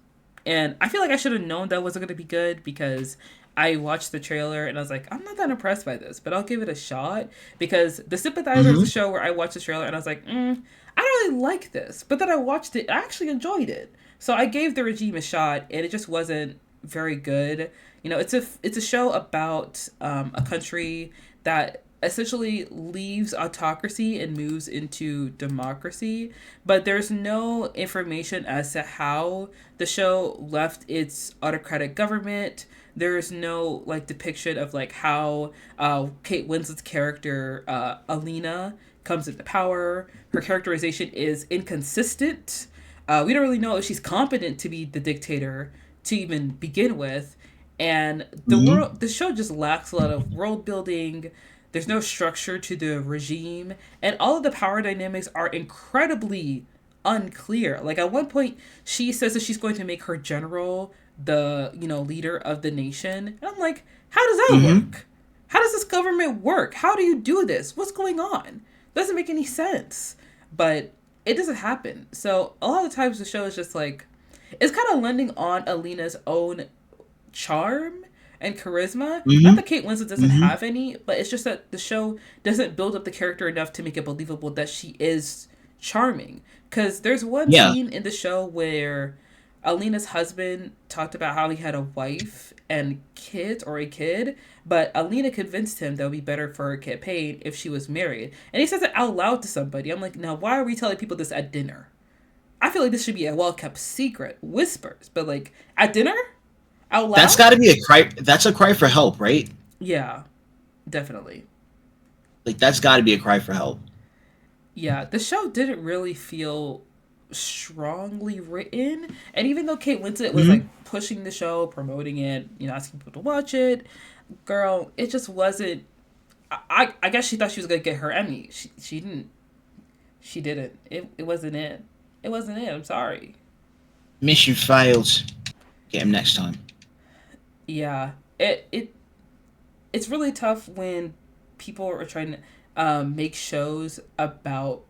And I feel like I should have known that wasn't going to be good because I watched the trailer and I was like, I'm not that impressed by this, but I'll give it a shot because The Sympathizer is a show where I watched the trailer and I was like, I don't really like this. But then I watched it, I actually enjoyed it. So I gave The Regime a shot and it just wasn't very good. You know, it's a show about a country that essentially leaves autocracy and moves into democracy, but there's no information as to how the show left its autocratic government. There's no like depiction of like how Kate Winslet's character Alina comes into power. Her characterization is inconsistent. We don't really know if she's competent to be the dictator to even begin with, and the show just lacks a lot of world building. There's no structure to the regime, and all of the power dynamics are incredibly unclear. Like at one point, she says that she's going to make her general the leader of the nation, and I'm like, how does that work? How does this government work? How do you do this? What's going on? Doesn't make any sense. But it doesn't happen. So a lot of times the show is just like, it's kind of lending on Alina's own charm and charisma. Not that Kate Winslet doesn't have any, but it's just that the show doesn't build up the character enough to make it believable that she is charming. Because there's one scene in the show where Alina's husband talked about how he had a wife and kids, or a kid, but Alina convinced him that it would be better for her campaign if she was married. And he says it out loud to somebody. I'm like, now why are we telling people this at dinner? I feel like this should be a well-kept secret. Whispers. But like, at dinner? Out loud? That's got to be a cry. That's a cry for help, right? Yeah, definitely. Like, that's got to be a cry for help. Yeah, the show didn't really feel strongly written. And even though Kate Winslet was like pushing the show, promoting it, asking people to watch it, girl, it just wasn't. I guess she thought she was going to get her Emmy. She didn't She didn't. It wasn't it. It wasn't it. I'm sorry. Mission failed. Get him next time. Yeah. It's really tough when people are trying to make shows about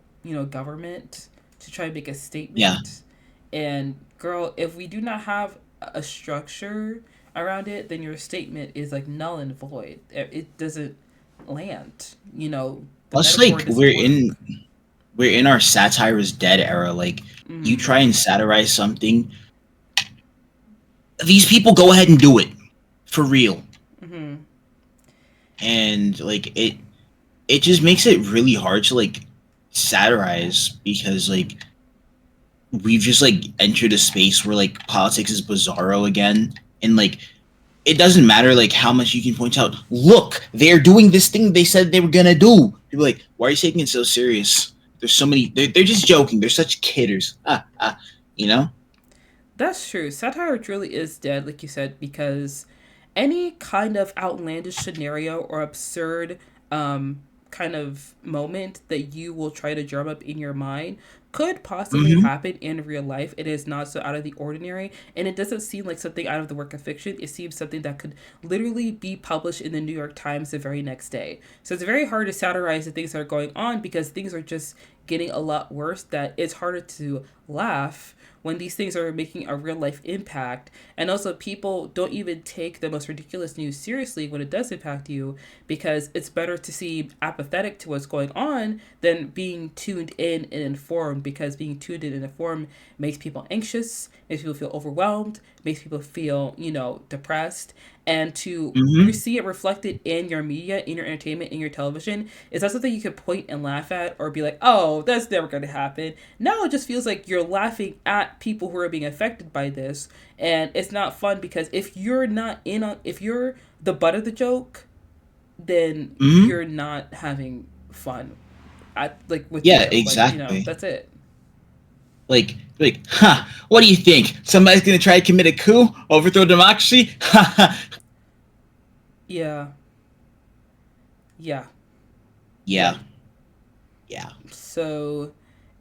government to try and make a Yeah. statement. And girl, if we do not have a structure around it, then your statement is like null and void. It doesn't land. The Plus, metaphor like doesn't work. we're in our satire is dead era. Like you Mm. try and satirize something, these people go ahead and do it for real, Hmm. and like it just makes it really hard to like satirize because like we've just like entered a space where like politics is bizarro again, and like it doesn't matter like how much you can point out. Look, they're doing this thing they said they were gonna do. People are like, why are you taking it so serious? There's so many. They're just joking. They're such kidders. You know. That's true. Satire really is dead, like you said, because any kind of outlandish scenario or absurd kind of moment that you will try to drum up in your mind could possibly Mm-hmm. happen in real life. It is not so out of the ordinary, and it doesn't seem like something out of the work of fiction. It seems something that could literally be published in the New York Times the very next day. So it's very hard to satirize the things that are going on because things are just getting a lot worse that it's harder to laugh when these things are making a real life impact. And also, people don't even take the most ridiculous news seriously when it does impact you because it's better to seem apathetic to what's going on than being tuned in and informed, because being tuned in and informed makes people anxious, makes people feel overwhelmed, makes people feel, depressed. And to Mm-hmm. see it reflected in your media, in your entertainment, in your television, is that something you could point and laugh at or be like, oh, that's never going to happen? Now it just feels like you're laughing at people who are being affected by this. And it's not fun because if you're the butt of the joke, then Mm-hmm. you're not having fun with the Yeah. joke. Exactly. That's it. Like, huh? What do you think? Somebody's gonna try to commit a coup, overthrow democracy? Yeah. Yeah. Yeah. Yeah. Yeah. So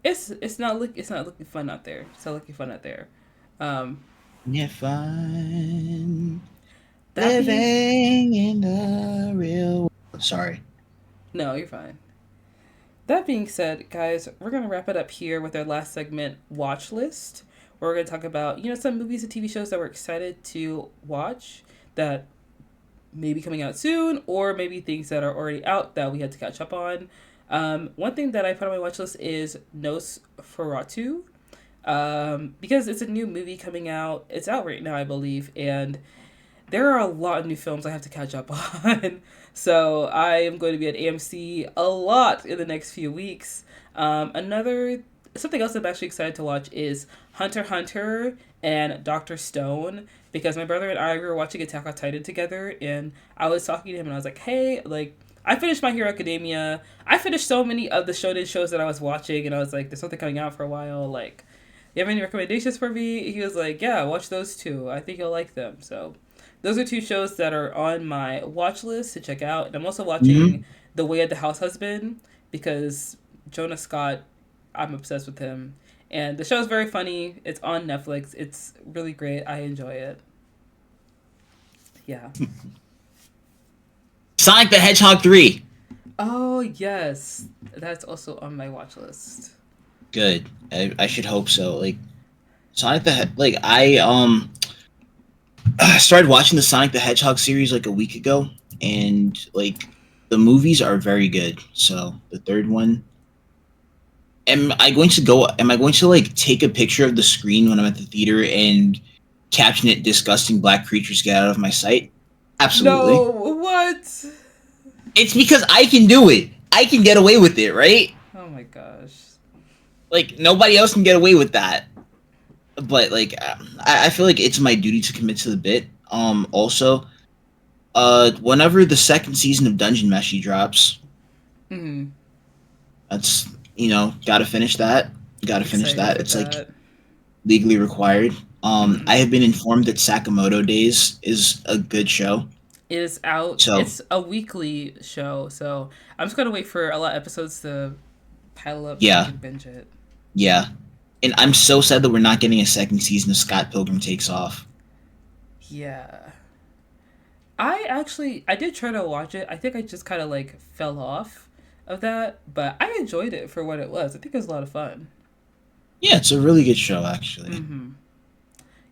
it's not looking fun out there. It's not looking fun out there. Um Yeah, fun that being living in the real world. Sorry. No, you're fine. That being said, guys, we're gonna wrap it up here with our last segment, watch list. Where we're gonna talk about some movies and TV shows that we're excited to watch that may be coming out soon, or maybe things that are already out that we had to catch up on. One thing that I put on my watch list is Nosferatu, because it's a new movie coming out. It's out right now, I believe, and there are a lot of new films I have to catch up on. So I am going to be at AMC a lot in the next few weeks. Another Something else I'm actually excited to watch is Hunter x Hunter and Doctor Stone, because my brother and I were watching Attack on Titan together, and I was talking to him and I was like, hey, like I finished My Hero Academia. I finished so many of the shonen shows that I was watching, and I was like, there's something coming out for a while. Like, you have any recommendations for me? He was like, yeah, watch those two. I think you'll like them. So those are two shows that are on my watch list to check out. And I'm also watching Mm-hmm. The Way of the House Husband because Jonah Scott, I'm obsessed with him. And the show's very funny. It's on Netflix. It's really great. I enjoy it. Yeah. Sonic the Hedgehog 3. Oh, yes. That's also on my watch list. Good. I should hope so. Like Sonic like I started watching the Sonic the Hedgehog series like a week ago, and like the movies are very good. So the third one, am I going to like take a picture of the screen when I'm at the theater and caption it "disgusting black creatures get out of my sight"? Absolutely. No, what? It's because I can do it. I can get away with it, right? Oh my gosh. Like nobody else can get away with that. But like I feel like it's my duty to commit to the bit. Also, whenever the second season of Dungeon Meshi drops, Mm-hmm. that's gotta finish that. Gotta finish Excited that. for It's like that. legally required. Mm-hmm. I have been informed that Sakamoto Days is a good show. It is out. So It's a weekly show, so I'm just gonna wait for a lot of episodes to pile up so we Yeah, can binge it. yeah. And I'm so sad that we're not getting a second season of Scott Pilgrim Takes Off. Yeah. I did try to watch it. I think I just kind of like fell off of that, but I enjoyed it for what it was. I think it was a lot of fun. Yeah, it's a really good show, actually. Mm-hmm.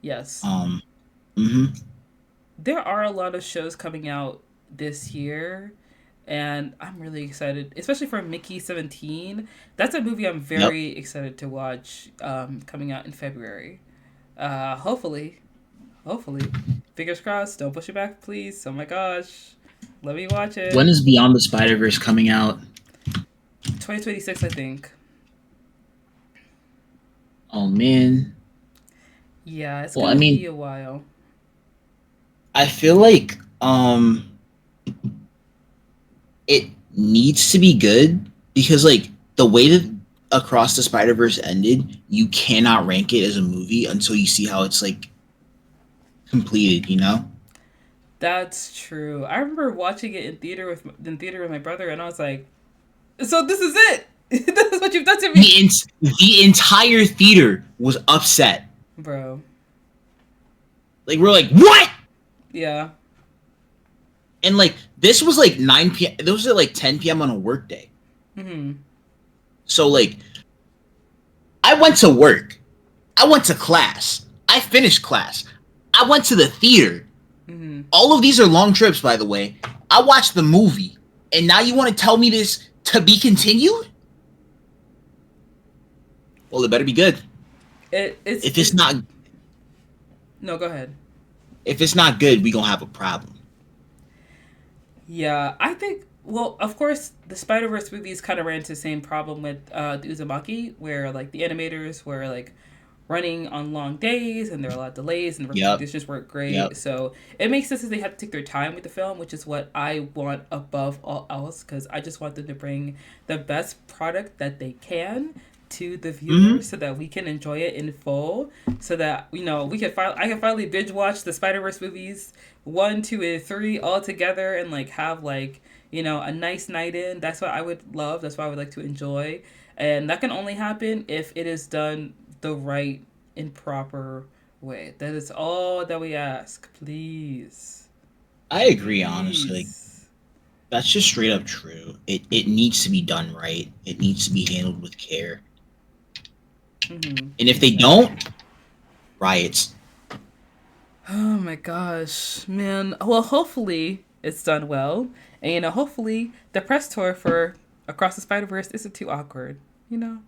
Yes. Um, hmm There are a lot of shows coming out this year, and I'm really excited, especially for Mickey 17. That's a movie I'm Yep. very excited to watch coming out in February. Hopefully. Hopefully. Fingers crossed. Don't push it back, please. Oh my gosh. Let me watch When it. is Beyond the Spider Verse coming out? 2026, I think. Oh man. Yeah, it's Well, I gonna be mean, a while. I feel like it needs to be good because like the way that Across the Spider Verse ended, you cannot rank it as a movie until you see how it's like completed. You know, That's true. I remember watching it in theater with my brother, and I was like, "So this is it? This is what you've done to me, the entire theater was upset. bro." Like we're like, what? Yeah. And like this was like 9 p.m. This was at like 10 p.m. on a work day. Mm-hmm. So like I went to work. I went to class. I finished class. I went to the theater. Mm-hmm. All of these are long trips, by the way. I watched the movie, and now you want to tell me this to be continued? Well, it better be good. If it's It's not no. Go ahead. if it's not good, we gonna have a problem. Yeah, I think. Well, of course, the Spider Verse movies kind of ran into the same problem with the Uzumaki, where like the animators were like running on long days and there were a lot of delays and the working Yep. conditions weren't Yep. great. So it makes sense that they have to take their time with the film, which is what I want above all else because I just want them to bring the best product that they can to the Mm-hmm. viewers so that we can enjoy it in full so that I can finally binge watch the Spider-Verse movies 1, 2, and 3 all together and like have like a nice night in. That's what I would love. That's what I would like to enjoy. And that can only happen if it is done the right and proper way. That is all that we ask. Please. I agree, honestly. Like, Please. that's just straight up true. It needs to be done right. It needs to be handled with care. Mm-hmm. And if they Exactly. don't, riots. Oh my gosh, man. Well, hopefully it's done well. And, hopefully the press tour for Across the Spider Verse isn't too awkward, you know?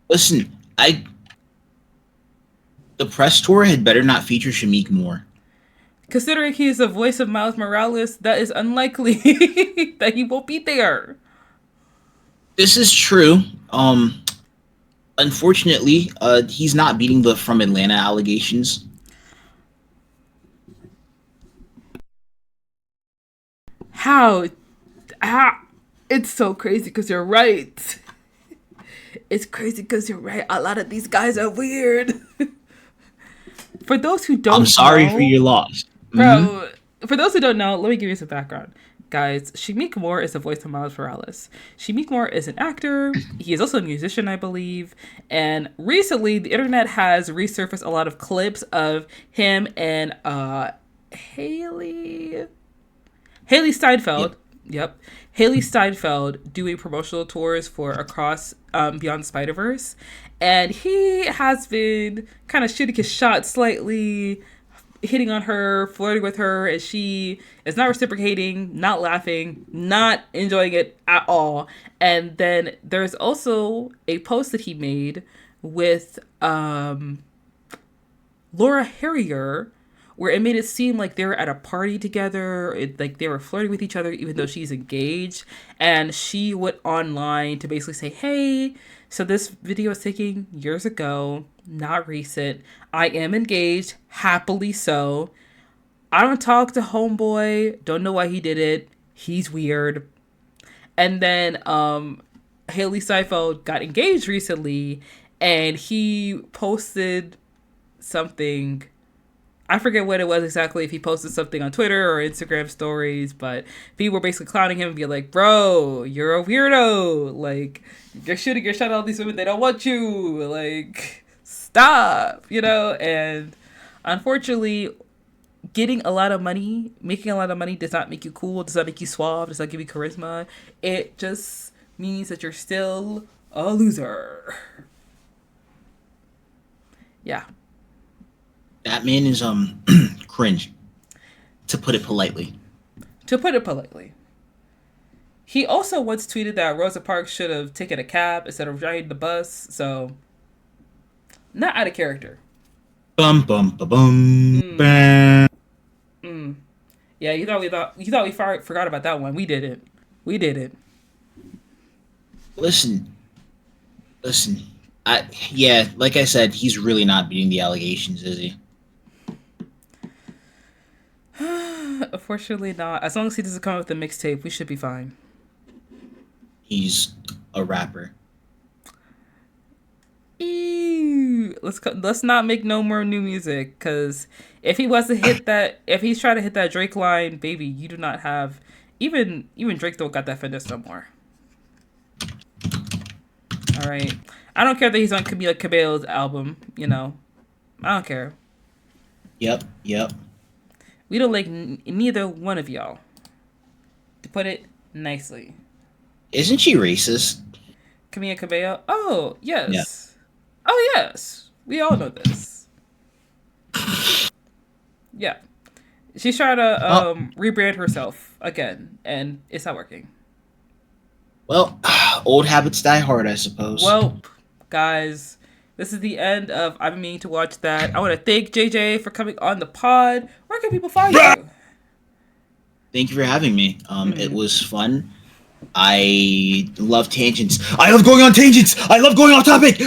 Listen, I the press tour had better not feature Shamik more. Considering he is the voice of Miles Morales, that is unlikely that he won't be there. This is true. Unfortunately, he's not beating the From Atlanta allegations. How? How? It's so crazy because you're right. It's crazy because you're right. A lot of these guys are weird. For those who I'm don't sorry for know, your loss. Mm-hmm. bro, for those who don't know, let me give you some background. Guys, Shamik Moore is the voice of Miles Morales. Shamik Moore is an actor. He is also a musician, I believe. And recently, the internet has resurfaced a lot of clips of him and Haley Haley Yep. Steinfeld. Yep. Haley Steinfeld doing promotional tours for Across Beyond the Spider Verse. And he has been kind of shooting his shot slightly, hitting on her, flirting with her, and she is not reciprocating, not laughing, not enjoying it at all. And then there's also a post that he made with Laura Harrier, where it made it seem like they were at a party together, like they were flirting with each other, even though she's engaged. And she went online to basically say, "Hey, so this video was taken years ago, not recent. I am engaged, happily so. I don't talk to homeboy. Don't know why he did it. He's weird." And then Haley Seifeld got engaged recently, and he posted something I forget what it was exactly, if he posted something on Twitter or Instagram stories, but people were basically clowning him and be like, bro, you're a weirdo. Like, you're shooting your shot at all these women. They don't want you. Like, stop, And unfortunately, getting a lot of money, making a lot of money does not make you cool, does not make you suave, does not give you charisma. It just means that you're still a loser. Yeah. That man is cringe, to put it politely. To put it politely. He also once tweeted that Rosa Parks should have taken a cab instead of riding the bus, so not out of character. Bum bum ba bum. Bam. Yeah, you thought we forgot about that one. We did it. We did it. Listen. Yeah, like I said, he's really not beating the allegations, is he? Unfortunately not. As long as he doesn't come up with a mixtape, we should be fine. He's a rapper. Ew. Let's not make no more new music, because if he's trying to hit that Drake line, baby, you do not have, even Drake don't got that finesse no more. All right, I don't care that he's on Camila Cabello's album. I don't care. Yep. We don't like neither one of y'all, to put it nicely. Isn't she racist? Camila Cabello? Oh, yes. Yeah. Oh, yes. We all know this. Yeah. She's trying to rebrand herself again, and it's not working. Well, old habits die hard, I suppose. Well, guys, this is the end of I've been meaning to watch that. I want to thank JJ for coming on the pod. Where can people find you? Thank you for having me. It was fun. I love tangents. I love going on tangents. I love going off topic.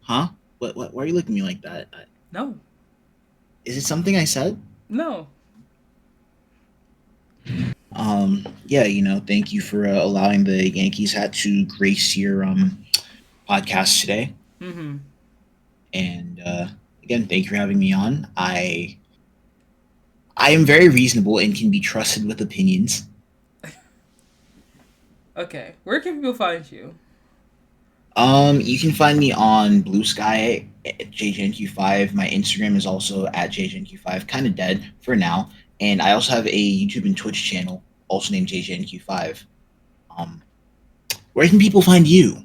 Huh? What? Why are you looking at me like that? No. Is it something I said? No. Yeah, thank you for allowing the Yankees hat to grace your podcast today. Mm-hmm. And again, thank you for having me on. I am very reasonable and can be trusted with opinions. Okay. Where can people find you? You can find me on Blue Sky at JJNQ5. My Instagram is also at JJNQ5. Kind of dead for now. And I also have a YouTube and Twitch channel, also named JJNQ5. Where can people find you?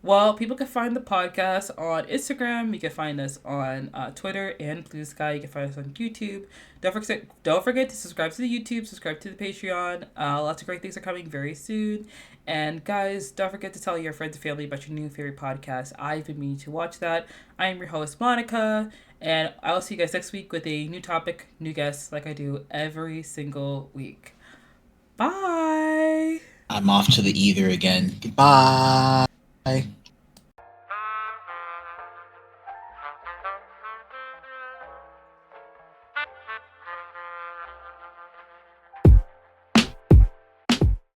Well, people can find the podcast on Instagram. You can find us on Twitter and Blue Sky. You can find us on YouTube. Don't forget to subscribe to the YouTube, subscribe to the Patreon. Lots of great things are coming very soon. And guys, don't forget to tell your friends and family about your new favorite podcast. I've been meaning to watch that. I am your host, Monica. And I'll see you guys next week with a new topic, new guests, like I do every single week. Bye! I'm off to the ether again. Goodbye!